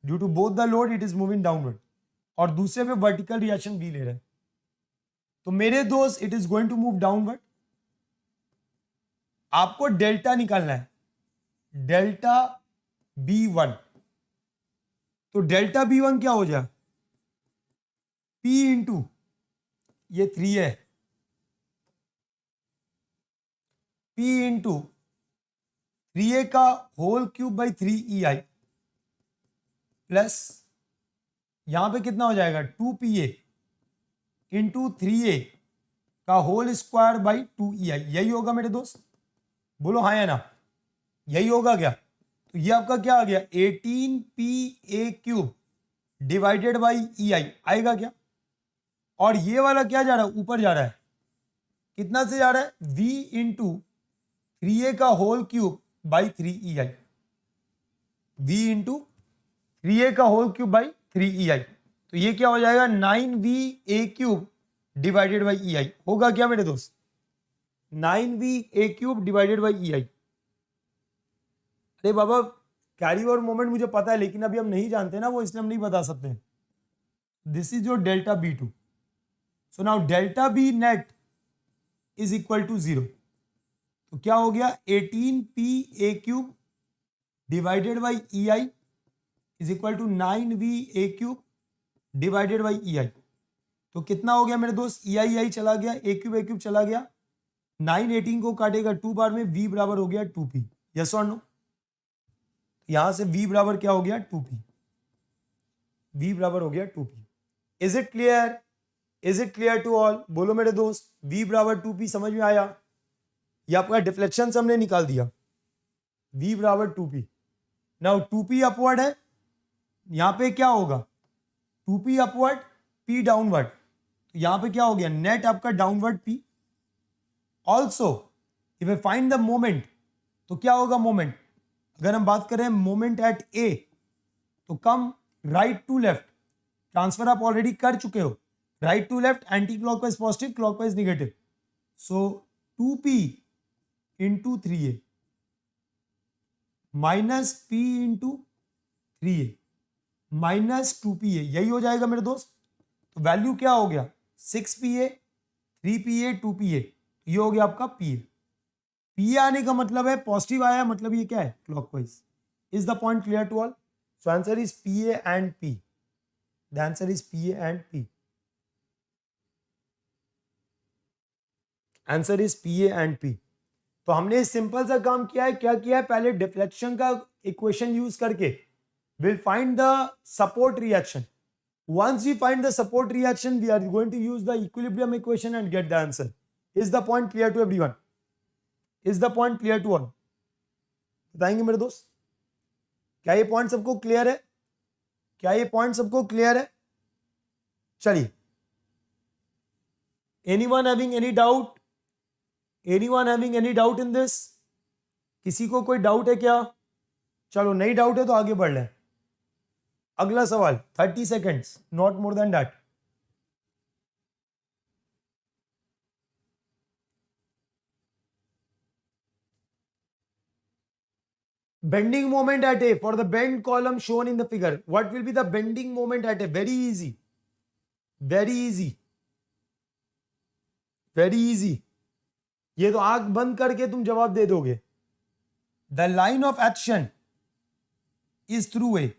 due to both the load it is moving downward, और दूसरे पे वर्टिकल रिएक्शन भी ले रहे हैं। तो मेरे दोस्त it is going to move downward. आपको डेल्टा निकालना है, डेल्टा B1। तो डेल्टा B1 क्या हो जाए, P इंटू ये 3 है, P इंटू 3a का whole cube by 3EI plus यहां पे कितना हो जाएगा 2pa इंटू 3a का होल स्क्वायर बाई 2EI। यही होगा मेरे दोस्त, बोलो हाँ या ना, यही होगा क्या। तो ये आपका क्या आ गया 18pa cube divided by EI आएगा क्या, और ये वाला क्या जा रहा है, ऊपर जा रहा है, कितना से जा रहा है, v इंटू 3a का whole cube by 3EI, v into 3a का होल क्यूब बाई 3EI। तो ये क्या हो जाएगा 9VA³ डिवाइडेड बाई EI होगा क्या मेरे दोस्त 9VA³ डिवाइडेड बाई EI। अरे बाबा कैरी ओवर मोमेंट मुझे पता है लेकिन अभी हम नहीं जानते ना वो इसलिए हम नहीं बता सकते। This is your delta B2। So now delta B net is equal to 0। तो क्या हो गया 18PA³ divided by EI is equal to 9VA³ divided by EI। तो कितना हो गया मेरे दोस्त EI चला गया A³ चला गया 9 18 को काटेगा 2 बार में V बराबर हो गया 2P। यस और नो यहां से V बराबर क्या हो गया 2P। V बराबर हो गया 2P। Is it clear is it clear to all बोलो मेरे दोस्त V बराबर 2P समझ में आया। ये आपका डिफ्लेक्शन से हमने निकाल दिया V बराबर 2P। नाउ 2P अपवर्ड है यहां पे क्या होगा 2P अपवर्ड P डाउनवर्ड। तो यहां पे क्या हो गया नेट आपका downward P। Also if I find the moment तो क्या होगा मोमेंट अगर हम बात करें मोमेंट एट A तो come right to left transfer आप ऑलरेडी कर चुके हो right to left anti clockwise positive clockwise negative. So 2P into 3A minus P into 3A minus 2PA यही हो जाएगा मेरे दोस्त। तो वैल्यू क्या हो गया 6PA 3PA 2PA ये हो गया आपका PA। PA आने का मतलब है पॉजिटिव आया मतलब ये क्या है clockwise. Is the point clear to all. So answer is PA and P। The answer is PA and P। Answer is PA and P। तो हमने सिंपल सा काम किया है क्या किया है पहले डिफ्लेक्शन का इक्वेशन यूज करके we'll find the support reaction. Once we find the support reaction, we are going to use the equilibrium equation and get the answer. Is the point clear to everyone? Is the point clear to all? बताएंगे मेरे दोस्त क्या ये point सबको clear है क्या ये point सबको क्लियर है। चलिए anyone having any doubt? Anyone having any doubt in this? किसी को कोई डाउट है क्या। चलो नहीं डाउट है तो आगे बढ़ लें। अगला सवाल 30 seconds not more than that. Bending moment eight A for the bend column shown in the figure what will be the bending moment eight a very easy very easy very easy. ये तो आंख बंद करके तुम जवाब दे दोगे। The line of action is through a.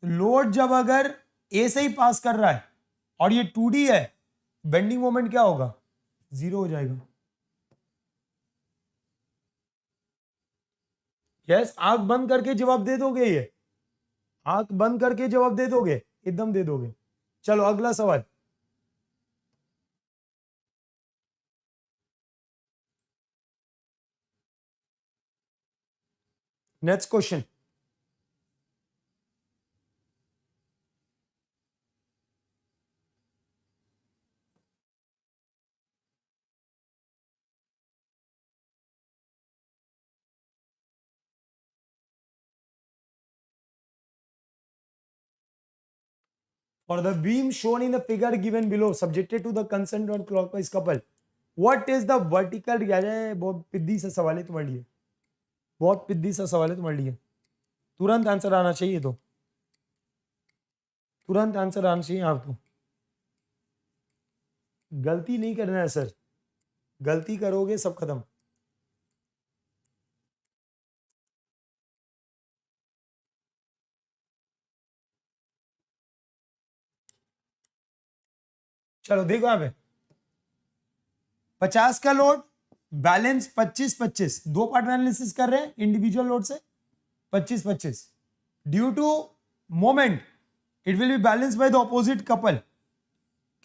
Load जब अगर ए से ही पास कर रहा है और ये 2D है बेंडिंग मोमेंट क्या होगा 0 हो जाएगा। यस आंख बंद करके जवाब दे दोगे ये आंख बंद करके जवाब दे दोगे एकदम दे दोगे। चलो अगला सवाल next question. For the beam shown in the figure given below subjected to the constant or clockwise couple what is the vertical बहुत पिद्दी सा सवाल है तुम्हारे लिए बहुत पिद्दी सा सवाल है तुम्हारे लिए। तुरंत आंसर आना चाहिए तो तुरंत आंसर आना चाहिए आप तो गलती नहीं करना है सर गलती करोगे सब खत्म। चलो देखो यहाँ पे 50 का लोड बैलेंस 25-25 दो पार्ट में एनालिसिस कर रहे हैं इंडिविजुअल लोड से 25-25 due to moment it will be balance by the opposite couple.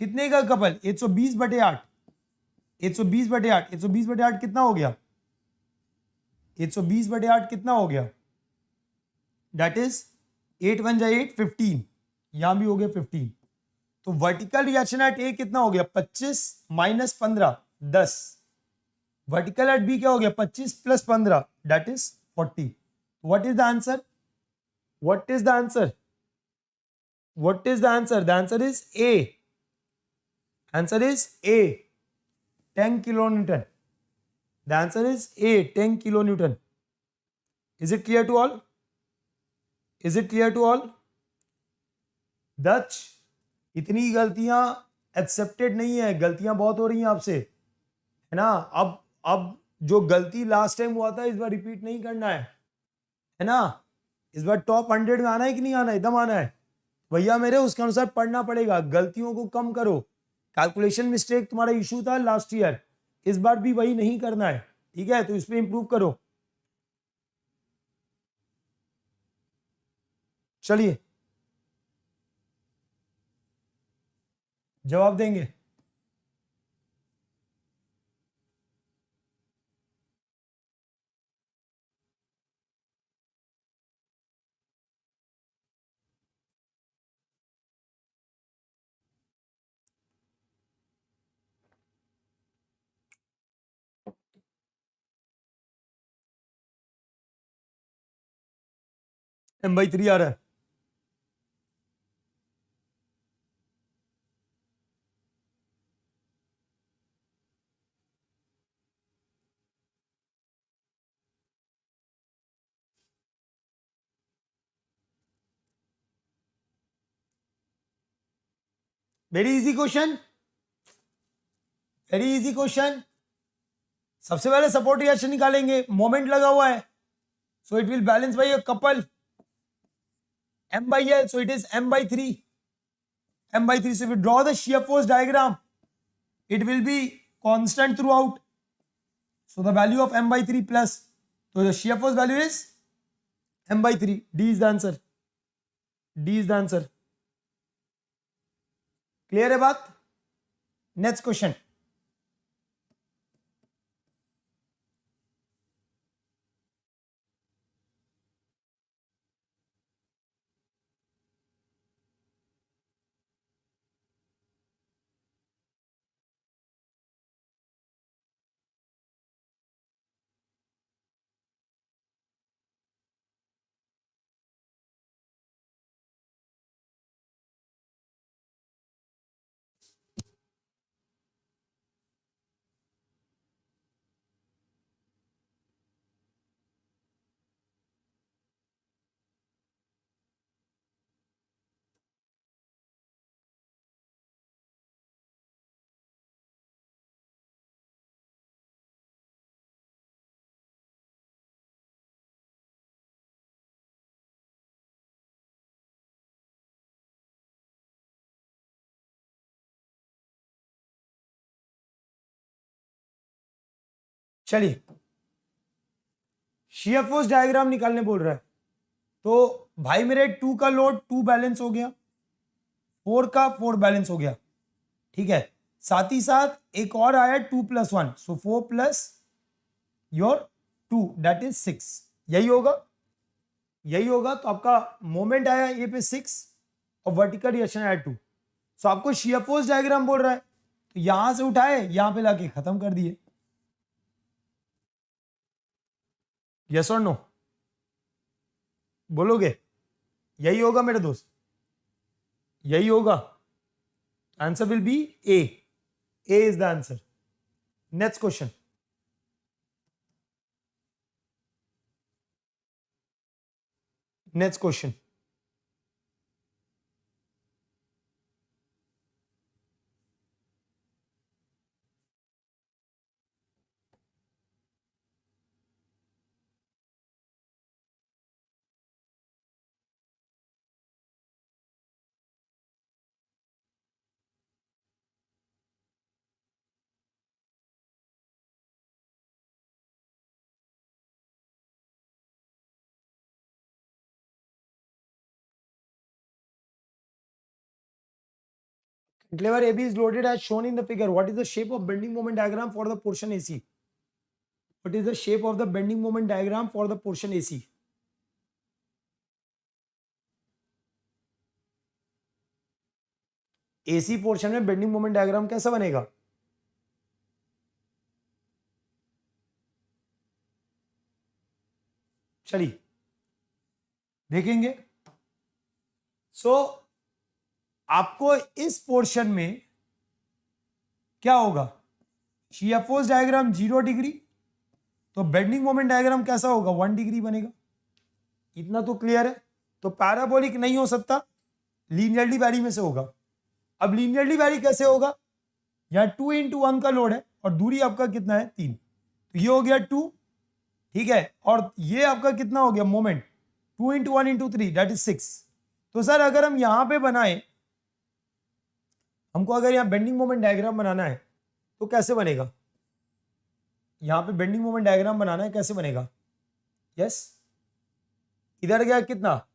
कितने का कपल 120/8 120/8 120/8 कितना हो गया 120/8 कितना हो गया दैट इज 8 1 जा 8 15 यहां भी हो गया 15। तो वर्टिकल रिएक्शन एट ए कितना हो गया 25 माइनस 15 10। वर्टिकल एट बी क्या हो गया 25 plus 15 that is 40। What is the answer what is the answer What is the answer? The answer is A. Answer is A, 10 kilonewton. The answer is A, 10 kilonewton. Is it clear to all? Is it clear to all? Dutch, इतनी गलतियां accepted नहीं है, गलतियां बहुत हो रही हैं आपसे, है ना? अब जो गलती लास्ट टाइम हुआ था इस बार रिपीट नहीं करना है ना? इस बार टॉप 100 में आना है कि नहीं आना है? एकदम आना है भैया मेरे, उसके अनुसार पढ़ना पड़ेगा, गलतियों को कम करो। कैलकुलेशन मिस्टेक तुम्हारा इशू था लास्ट ईयर, इस बार भी वही नहीं करना है, ठीक है? तो इस पे इंप्रूव करो। चलिए जवाब देंगे। M/3 आ रहा है। Very easy question, very easy question. सबसे पहले सपोर्ट रिएक्शन निकालेंगे, मोमेंट लगा हुआ है, so it will balance bye a couple, M/L, so it is M/3, M/3. So if we draw the shear force diagram, it will be constant throughout, so the value of M/3 plus, so the shear force value is M/3. D is the answer, D is the answer. Clear है बात? Next question. चलिए shear force diagram निकालने बोल रहा है, तो भाई मेरे 2 का लोड 2 बैलेंस हो गया, 4 का 4 बैलेंस हो गया, ठीक है? साथ ही साथ एक और आया 2 + 1, सो 4 प्लस योर 2 दैट इज 6, यही होगा, यही होगा। तो आपका मोमेंट आया ये पे 6 और वर्टिकल रिएक्शन आया 2, सो आपको शियर फोर्स डायग्राम बोल रहा है, तो यहां से उठाए यहां पे लाके खत्म कर दिए। यस और नो बोलोगे? यही होगा मेरे दोस्त, यही होगा। Answer will be A, A is the answer. Next question. Next question. Cantilever AB is loaded as shown in the figure. What is the shape of bending moment diagram for the portion AC? What is the shape of the bending moment diagram for the portion AC? AC portion में bending moment diagram कैसा बनेगा? चलिए देखेंगे। सो आपको इस portion में क्या होगा, शियर फोर्स डायग्राम 0 डिग्री, तो बेंडिंग मोमेंट डायग्राम कैसा होगा, 1 डिग्री बनेगा। इतना तो क्लियर है। तो पैराबोलिक नहीं हो सकता, लीनियरली वैरी में से होगा। अब लीनियरली वैरी कैसे होगा, यहाँ 2 × 1 का लोड है और दूरी आपका कितना है 3, तो ये हो गया 2, ठीक है, और ये आपका कितना हो गया मोमेंट, 2 × 1 × 3 दैट इज 6। तो सर अगर हम यहां पे बनाए, हमको अगर यहाँ बेंडिंग मोमेंट डायग्राम बनाना है तो कैसे बनेगा, यहां पे बेंडिंग मोमेंट डायग्राम बनाना है, कैसे बनेगा, यस इधर गया कितना,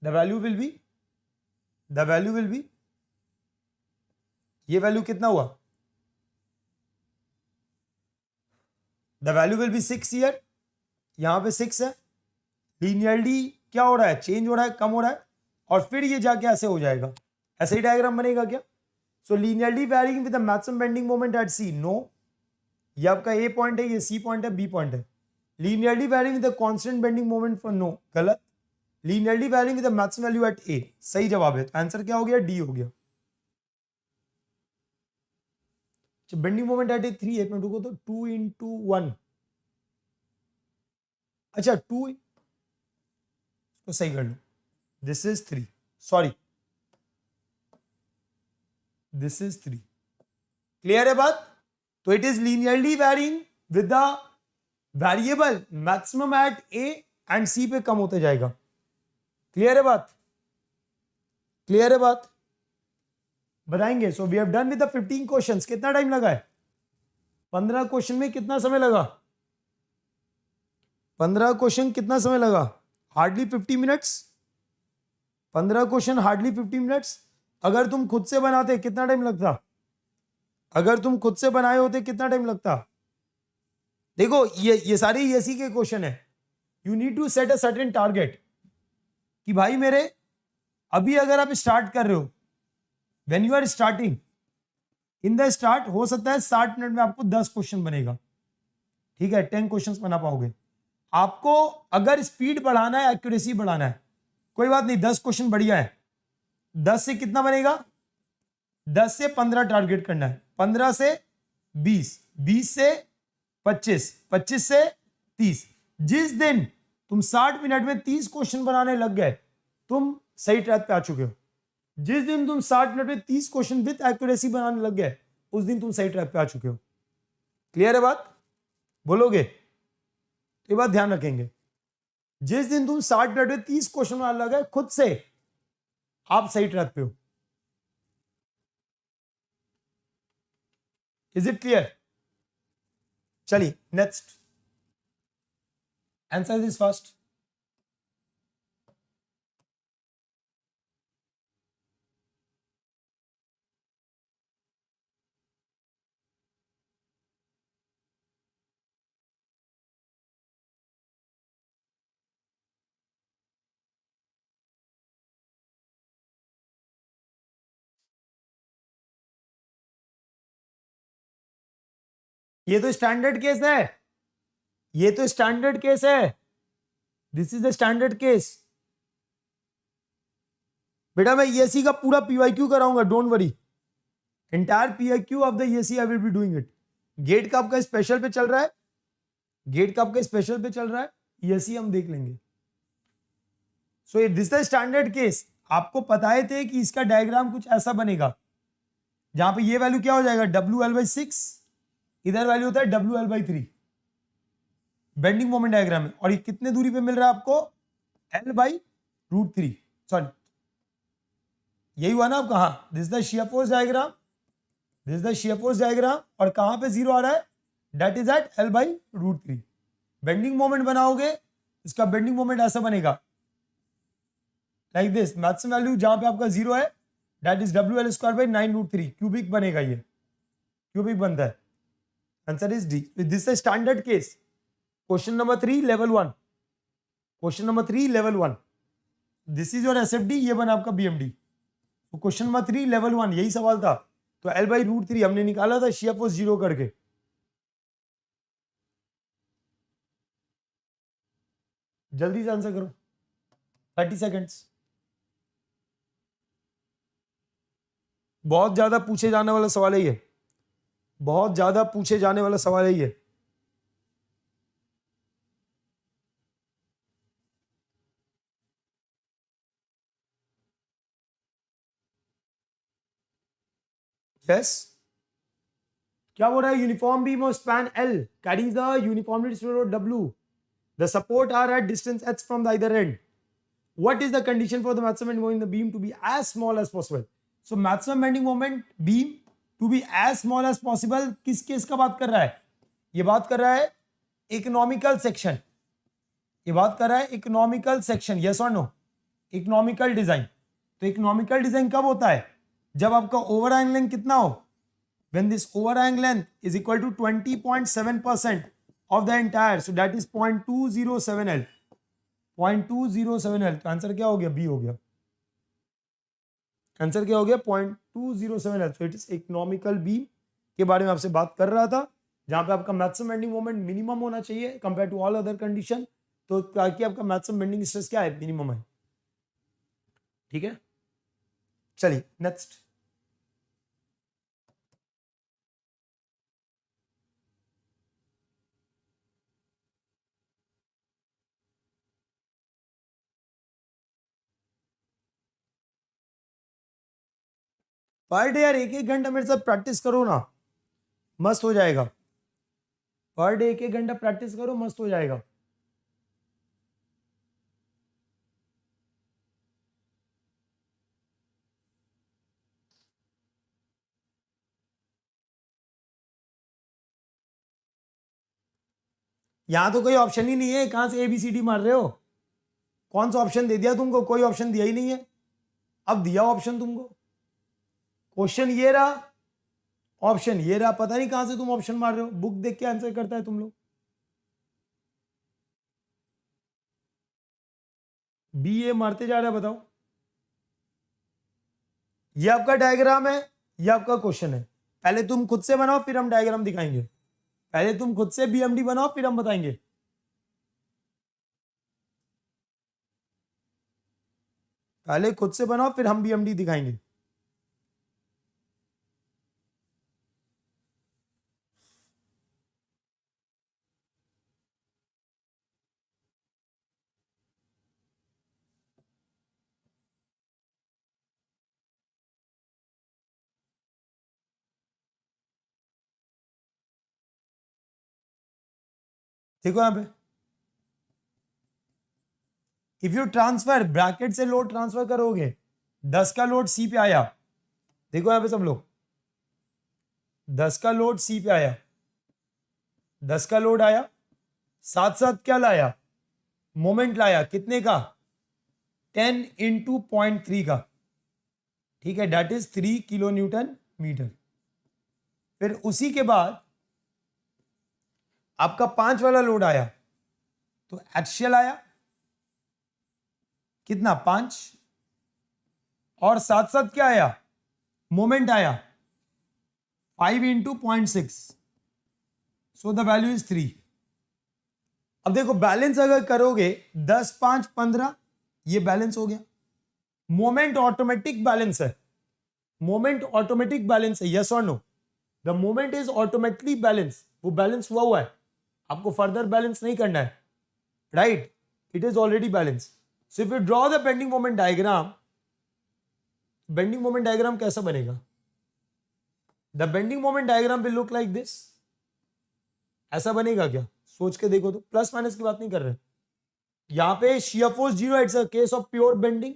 द वैल्यू विल बी ये वैल्यू कितना हुआ, the value will be 6 year, यहां पे 6 है, लीनियरली क्या हो रहा है, चेंज हो रहा है, कम हो रहा है, और फिर ये जाके ऐसे हो जाएगा, ऐसे ही डायग्राम बनेगा क्या। So linearly varying with the maximum bending moment at C, no, ये आपका ए पॉइंट है, ये सी पॉइंट है, बी पॉइंट है। Linearly varying with the constant bending moment for, no, गलत। Linearly varying with the maximum value at A, सही जवाब है। तो आंसर क्या हो गया, डी हो गया। बेंडिंग मोमेंट एट ए 3, एक मिनट रुको, तो 2 × 1, अच्छा 2, तो सही कर लो, this is 3, sorry this is 3, clear है बात। तो it is linearly varying with the variable maximum at A and C पे कम होते जाएगा, क्लियर है बात, क्लियर है बात, बताएंगे। So we have done with the 15 questions, कितना टाइम लगा है, 15 क्वेश्चन में कितना समय लगा, 15 क्वेश्चन कितना समय लगा, hardly 50 minutes, 15 question hardly 50 minutes. अगर तुम खुद से बनाते कितना टाइम लगता, अगर तुम खुद से बनाए होते कितना टाइम लगता। देखो ये सारे एसी के क्वेश्चन है, you need to set a certain target कि भाई मेरे, अभी अगर आप स्टार्ट कर रहे हो, when you are starting in the start, हो सकता है 60 मिनट में आपको 10 क्वेश्चन बनेगा, ठीक है, 10 क्वेश्चन बना पाओगे। आपको अगर स्पीड बढ़ाना है, एक्यूरेसी बढ़ाना है, कोई बात नहीं, 10 क्वेश्चन बढ़िया है, 10 से कितना बनेगा, 10 से 15 टारगेट करना है, 15 से 20, 20 से 25, 25 से 30। जिस दिन तुम 60 मिनट में 30 क्वेश्चन बनाने लग गए, तुम सही ट्रैक पे आ चुके हो। जिस दिन तुम 60 मिनट में 30 क्वेश्चन विद एक्यूरेसी बनाने लग गए, उस दिन तुम सही ट्रैक पे आ चुके हो, क्लियर है बात, बोलोगे, ये बात ध्यान रखेंगे। जिस दिन तुम 60 मिनट में 30 क्वेश्चन बनाने लगे खुद से, आप सही ट्रैक पे हो। इज इट क्लियर, चलिए नेक्स्ट, आंसर दिस फर्स्ट। ये तो स्टैंडर्ड केस है, ये तो स्टैंडर्ड केस है, this is the standard case. बेटा मैं ईएससी का पूरा पीवाईक्यू कराऊंगा, don't worry, entire PYQ of the ESE I will be doing it. GATE का आपका स्पेशल पे चल रहा है, गेट का आपका स्पेशल पे चल रहा है, ईएससी हम देख लेंगे। So this the standard case, आपको पता है थे कि इसका डायग्राम कुछ ऐसा बनेगा, जहां पे ये वैल्यू क्या हो जाएगा, WL/6, इधर वैल्यू होता है WL/3 बेंडिंग मोमेंट डायग्राम में, और ये कितने दूरी पे मिल रहा है आपको, L/√3, सॉरी यही हुआ ना आपका, हाँ this the shear force diagram, this the shear force diagram, और कहां पे जीरो आ रहा है, that is at L/√3। Bending moment बनाओगे, इसका बेंडिंग मोमेंट ऐसा बनेगा, लाइक दिस, मैक्सिमम वैल्यू जहां पे आपका जीरो है, दैट इज WL²/9√3, क्यूबिक बनेगा, ये क्यूबिक बनता है, answer is D. This is standard case. Question number 3 level 1, question number 3 level 1, this is your SFD, ये बना आपका बीएमडी। तो क्वेश्चन नंबर 3 लेवल 1 यही सवाल था, तो L/√3 हमने निकाला था शियर फोर्स 0 करके। जल्दी से आंसर करो, 30 सेकेंड्स। बहुत ज्यादा पूछे जाने वाला सवाल है ये, बहुत ज्यादा पूछे जाने वाला सवाल है ये। यस, क्या बोल रहा है? Uniform beam of span L carries the uniformly distributed load W. The support are at distance h from the either end. What is the condition for the maximum bending moment in the beam to be as small as possible? So maximum bending moment beam to be as small as possible किस case का बात कर रहा है? ये बात कर रहा है इकोनॉमिकल सेक्शन, ये बात कर रहा है इकोनॉमिकल सेक्शन। यस और नो? Economical design. तो इकोनॉमिकल डिजाइन कब होता है? जब आपका ओवरहैंग लेंथ कितना हो? when this overhang length is equal to 20.7% of the entire, so that is 0.207 L, 0.207 L। तो आंसर क्या हो गया? बी हो गया। आंसर क्या हो गया? 0.207 L। so it is economical beam के बारे में आपसे बात कर रहा था, जहां पे आपका मैक्सिमम बेंडिंग मोमेंट मिनिमम होना चाहिए compare to all other condition. तो ताकि आपका मैक्सिमम बेंडिंग स्ट्रेस क्या है? मिनिमम है। ठीक है, चलिए नेक्स्ट। पर डे यार एक एक घंटा मेरे साथ प्रैक्टिस करो ना, मस्त हो जाएगा। पर डे एक एक घंटा प्रैक्टिस करो, मस्त हो जाएगा। यहां तो कोई ऑप्शन ही नहीं है, कहां से ABCD मार रहे हो? कौन सा ऑप्शन दे दिया तुमको? कोई ऑप्शन दिया ही नहीं है। अब दिया ऑप्शन तुमको, क्वेश्चन ये रहा, ऑप्शन ये रहा, पता नहीं कहां से तुम ऑप्शन मार रहे हो। बुक देख के आंसर करता है तुम लोग। बी ए मारते जा रहा है, बताओ। ये आपका डायग्राम है, ये आपका क्वेश्चन है। पहले तुम खुद से बनाओ, फिर हम डायग्राम दिखाएंगे। पहले तुम खुद से BMD बनाओ, फिर हम बताएंगे। पहले खुद से बनाओ, फिर हम BMD दिखाएंगे। देखो यहां पे, इफ यू ट्रांसफर ब्रैकेट से लोड ट्रांसफर करोगे, 10 का लोड C पे आया। देखो यहां पे सब लोग, 10 का लोड C पे आया, 10 का लोड आया, साथ साथ क्या लाया? मोमेंट लाया। कितने का? 10 इंटू 0.3 का। ठीक है, that is 3 kilo newton metre. फिर उसी के बाद आपका 5 वाला लोड आया, तो एक्शियल आया कितना? 5। और साथ साथ क्या आया? मोमेंट आया 5 into 0.6, so the value is 3। अब देखो बैलेंस अगर करोगे 10 5 15, ये बैलेंस हो गया। मोमेंट ऑटोमेटिक बैलेंस है, मोमेंट ऑटोमेटिक बैलेंस है। यस और no? The moment is automatically balance, वो बैलेंस हुआ है, आपको फर्दर बैलेंस नहीं करना है, right? It is already balance. So if you draw the bending moment diagram, bending moment diagram कैसा बनेगा? The bending moment diagram will look like this. ऐसा बनेगा क्या? सोच के देखो तो, प्लस माइनस की बात नहीं कर रहे। यहां पे shear force 0, it's a case of pure bending,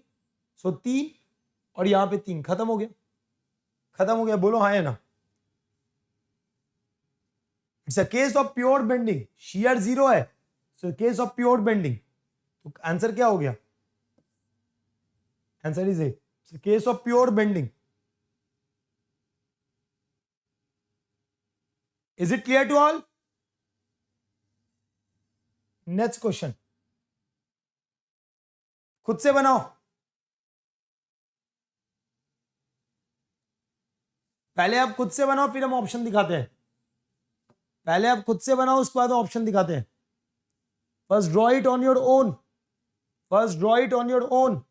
so 3, और यहां पे 3, खत्म हो गया। खत्म हो गया, बोलो हाँ या ना? It's a case of pure bending, shear 0 है, so case of pure bending. तो आंसर क्या हो गया? Answer is a case of pure bending. Is it clear to all? Next question, खुद से बनाओ। पहले आप खुद से बनाओ, फिर हम ऑप्शन दिखाते हैं। पहले आप खुद से बनाओ, उसके बाद ऑप्शन दिखाते हैं। First draw it on your own, first draw it on your own.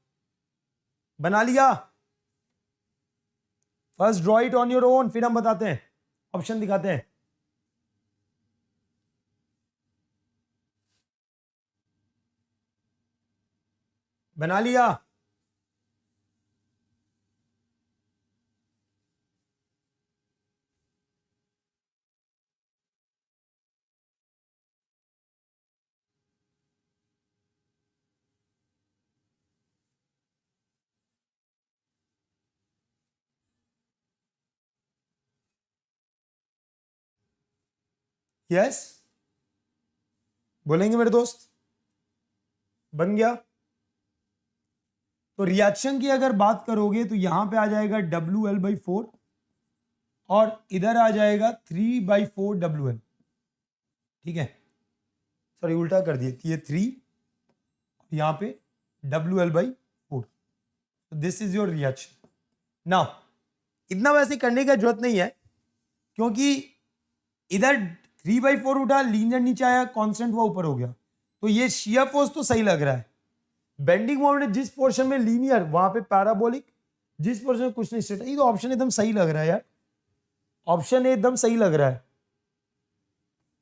बना लिया? First draw it on your own, फिर हम बताते हैं, ऑप्शन दिखाते हैं। बना लिया? यस, बोलेंगे मेरे दोस्त? बन गया? तो रिएक्शन की अगर बात करोगे तो यहां पे आ जाएगा WL/4 और इधर आ जाएगा 3/4 WL। ठीक है, सॉरी उल्टा कर दिए, ये 3, यहां पे WL/4। This is your reaction. Now इतना वैसे करने का जरूरत नहीं है, क्योंकि इधर 3/4 उठा, लीनियर नीचे आया, कांस्टेंट हुआ ऊपर हो गया, तो ये शियर फोर्स तो सही लग रहा है। बेंडिंग मोमेंट जिस पोर्शन में लीनियर वहां पे पैराबोलिक, जिस पोर्शन में कुछ नहीं स्ट्रेट, ये तो ऑप्शन एकदम सही लग रहा है यार, ऑप्शन ए एकदम सही लग रहा है,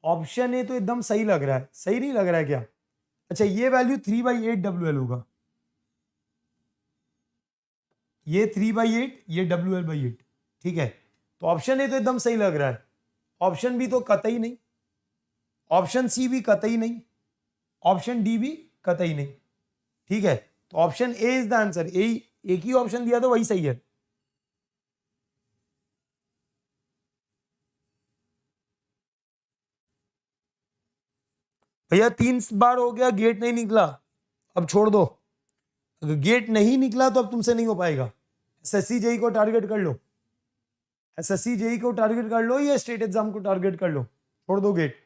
ऑप्शन ए तो एकदम सही लग रहा है। सही नहीं लग रहा है क्या? अच्छा, ये वैल्यू 3/8 WL होगा, ये 3/8, ये WL/8। ठीक है, तो ऑप्शन ए तो एकदम सही लग रहा है, ऑप्शन बी तो कतई नहीं, ऑप्शन सी भी कतई नहीं, ऑप्शन डी भी कतई नहीं। ठीक है, तो option A is the answer. एक ही ऑप्शन दिया तो वही सही है। भैया 3 बार हो गया, गेट नहीं निकला, अब छोड़ दो। अगर गेट नहीं निकला तो अब तुमसे नहीं हो पाएगा। एसएससी जेई को टारगेट कर लो, एसएससी जेई को टारगेट कर लो या स्टेट एग्जाम को टारगेट कर लो, छोड़ दो गेट।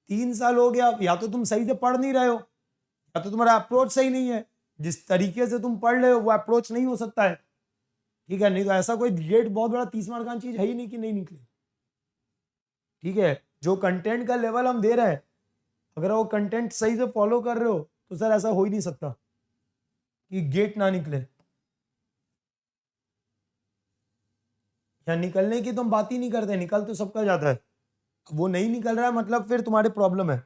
3 साल हो गया, या तो तुम सही से पढ़ नहीं रहे हो, या तो तुम्हारा अप्रोच सही नहीं है, जिस तरीके से तुम पढ़ रहे हो वो अप्रोच नहीं हो सकता है। ठीक है, नहीं तो ऐसा कोई गेट बहुत बड़ा 30 मार्क का चीज है ही नहीं कि नहीं निकले। ठीक है, जो कंटेंट का लेवल हम दे रहे हैं, अगर वो कंटेंट सही से फॉलो कर रहे हो तो सर ऐसा हो ही नहीं सकता कि गेट ना निकले। या निकलने की तो हम बात ही नहीं करते, निकल तो सबका जाता है, वो नहीं निकल रहा है मतलब फिर तुम्हारे प्रॉब्लम है।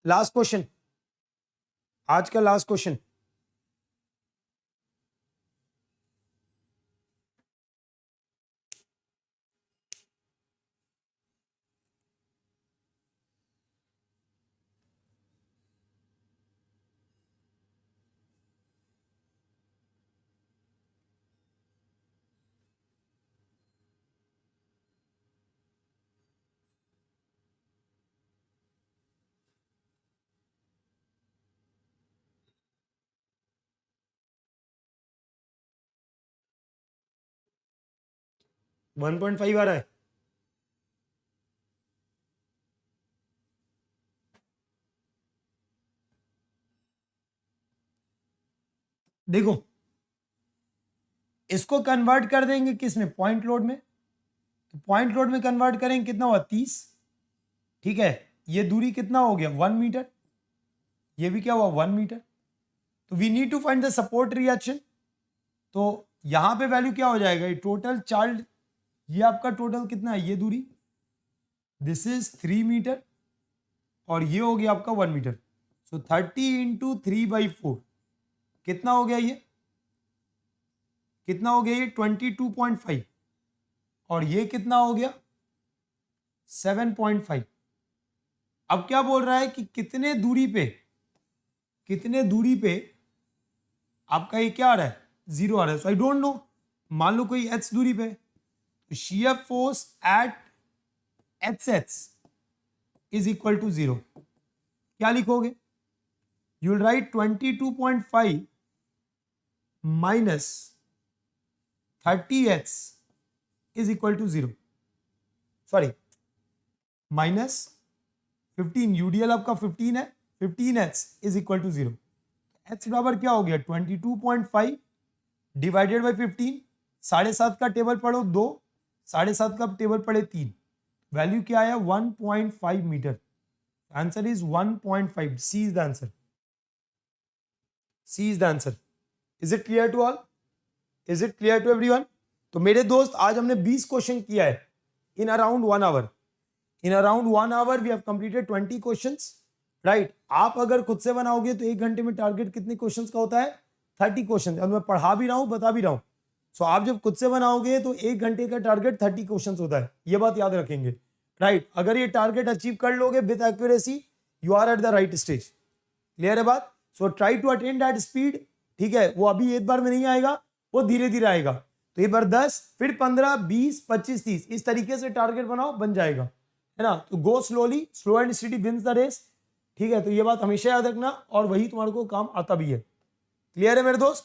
लास्ट क्वेश्चन, आज का लास्ट क्वेश्चन। वन 1.5 आ रहा है। देखो, इसको कन्वर्ट कर देंगे किस में, पॉइंट लोड में। तो पॉइंट लोड में कन्वर्ट करेंगे, कितना हुआ 30। ठीक है, ये दूरी कितना हो गया 1 मीटर, ये भी क्या हुआ 1 मीटर। तो we need to find the support reaction. तो यहां पे वैल्यू क्या हो जाएगा, ये टोटल चार्ज, ये आपका टोटल कितना है, ये दूरी, दिस इज 3 मीटर, और ये हो गया आपका 1 मीटर। सो 30 इंटू 3/4 कितना हो गया, ये कितना हो गया, ये 22.5, और ये कितना हो गया 7.5। अब क्या बोल रहा है कि कितने दूरी पे, कितने दूरी पे आपका ये क्या आ रहा है, 0 आ रहा है। सो आई डोंट नो, मान लो कोई h दूरी पे, तो shear force at hh is equal to 0। क्या लिखोगे, you will write 22.5 minus 30h is equal to 0, sorry minus 15, UDL आपका 15 है, 15h is equal to 0। h बराबर क्या हो गया 22.5 डिवाइडेड बाई 15, 7.5 का टेबल पढ़ो 2, 7.5 का टेबल पढ़े 3, वैल्यू क्या आया 1.5 metre. Answer is 1.5, C is the answer, C is the answer. Is it clear to all? Is it clear to everyone? तो मेरे दोस्त आज हमने 20 क्वेश्चन किया है in around 1 hour. In around 1 hour we have completed 20 questions, right. आप अगर खुद से बनाओगे तो 1 घंटे में टारगेट कितने क्वेश्चंस का होता है? 30 क्वेश्चन. अब मैं पढ़ा भी रहा हूं, बता भी रहा हूं. सो आप जब खुद से बनाओगे तो 1 घंटे का टारगेट 30 क्वेश्चंस होता है. ये बात याद रखेंगे, राइट. अगर ये टारगेट अचीव कर लोगे with accuracy, you are at the right stage. Clear है बात? So try to attain that speed. ठीक है, वो अभी एक बार में नहीं आएगा, वो धीरे धीरे आएगा. तो एक बार 10, फिर 15, 20, 25, 30 इस तरीके से टारगेट बनाओ, बन जाएगा, है ना. तो go slowly, slow and steady wins the race. ठीक है, तो ये बात हमेशा याद रखना और वही तुम्हारे को काम आता भी है. क्लियर है मेरे दोस्त?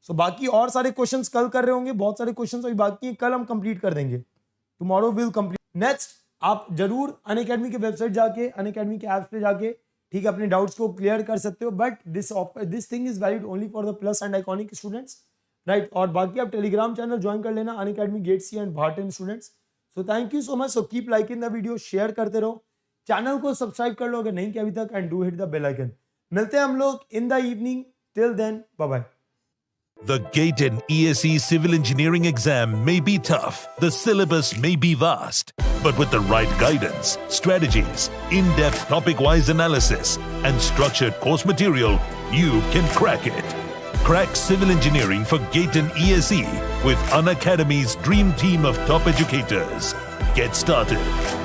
सो बाकी और सारे क्वेश्चंस कल कर रहे होंगे, बहुत सारे क्वेश्चंस अभी बाकी हैं, कल हम कंप्लीट कर देंगे. Tomorrow will complete. नेक्स्ट, आप जरूर अनअकैडमी के वेबसाइट जाके, अनअकैडमी के ऐप्स पे जाके, ठीक है, अपने डाउट्स को क्लियर कर सकते हो. But this thing is valid only for the plus and iconic students, right. और बाकी आप टेलीग्राम चैनल ज्वाइन कर लेना, Unacademy GATE C and Bharat students. So thank you so much. So keep liking the video, share करते रहो, channel को subscribe कर लो अगर नहीं किया अभी तक, and do hit the bell icon. मिलते हैं हम लोग in the evening. Till then, bye bye. The GATE and ESE civil engineering exam may be tough, the syllabus may be vast, but with the right guidance, strategies, in-depth topic-wise analysis, and structured course material, you can crack it. Crack civil engineering for GATE and ESE with Unacademy's dream team of top educators. Get started.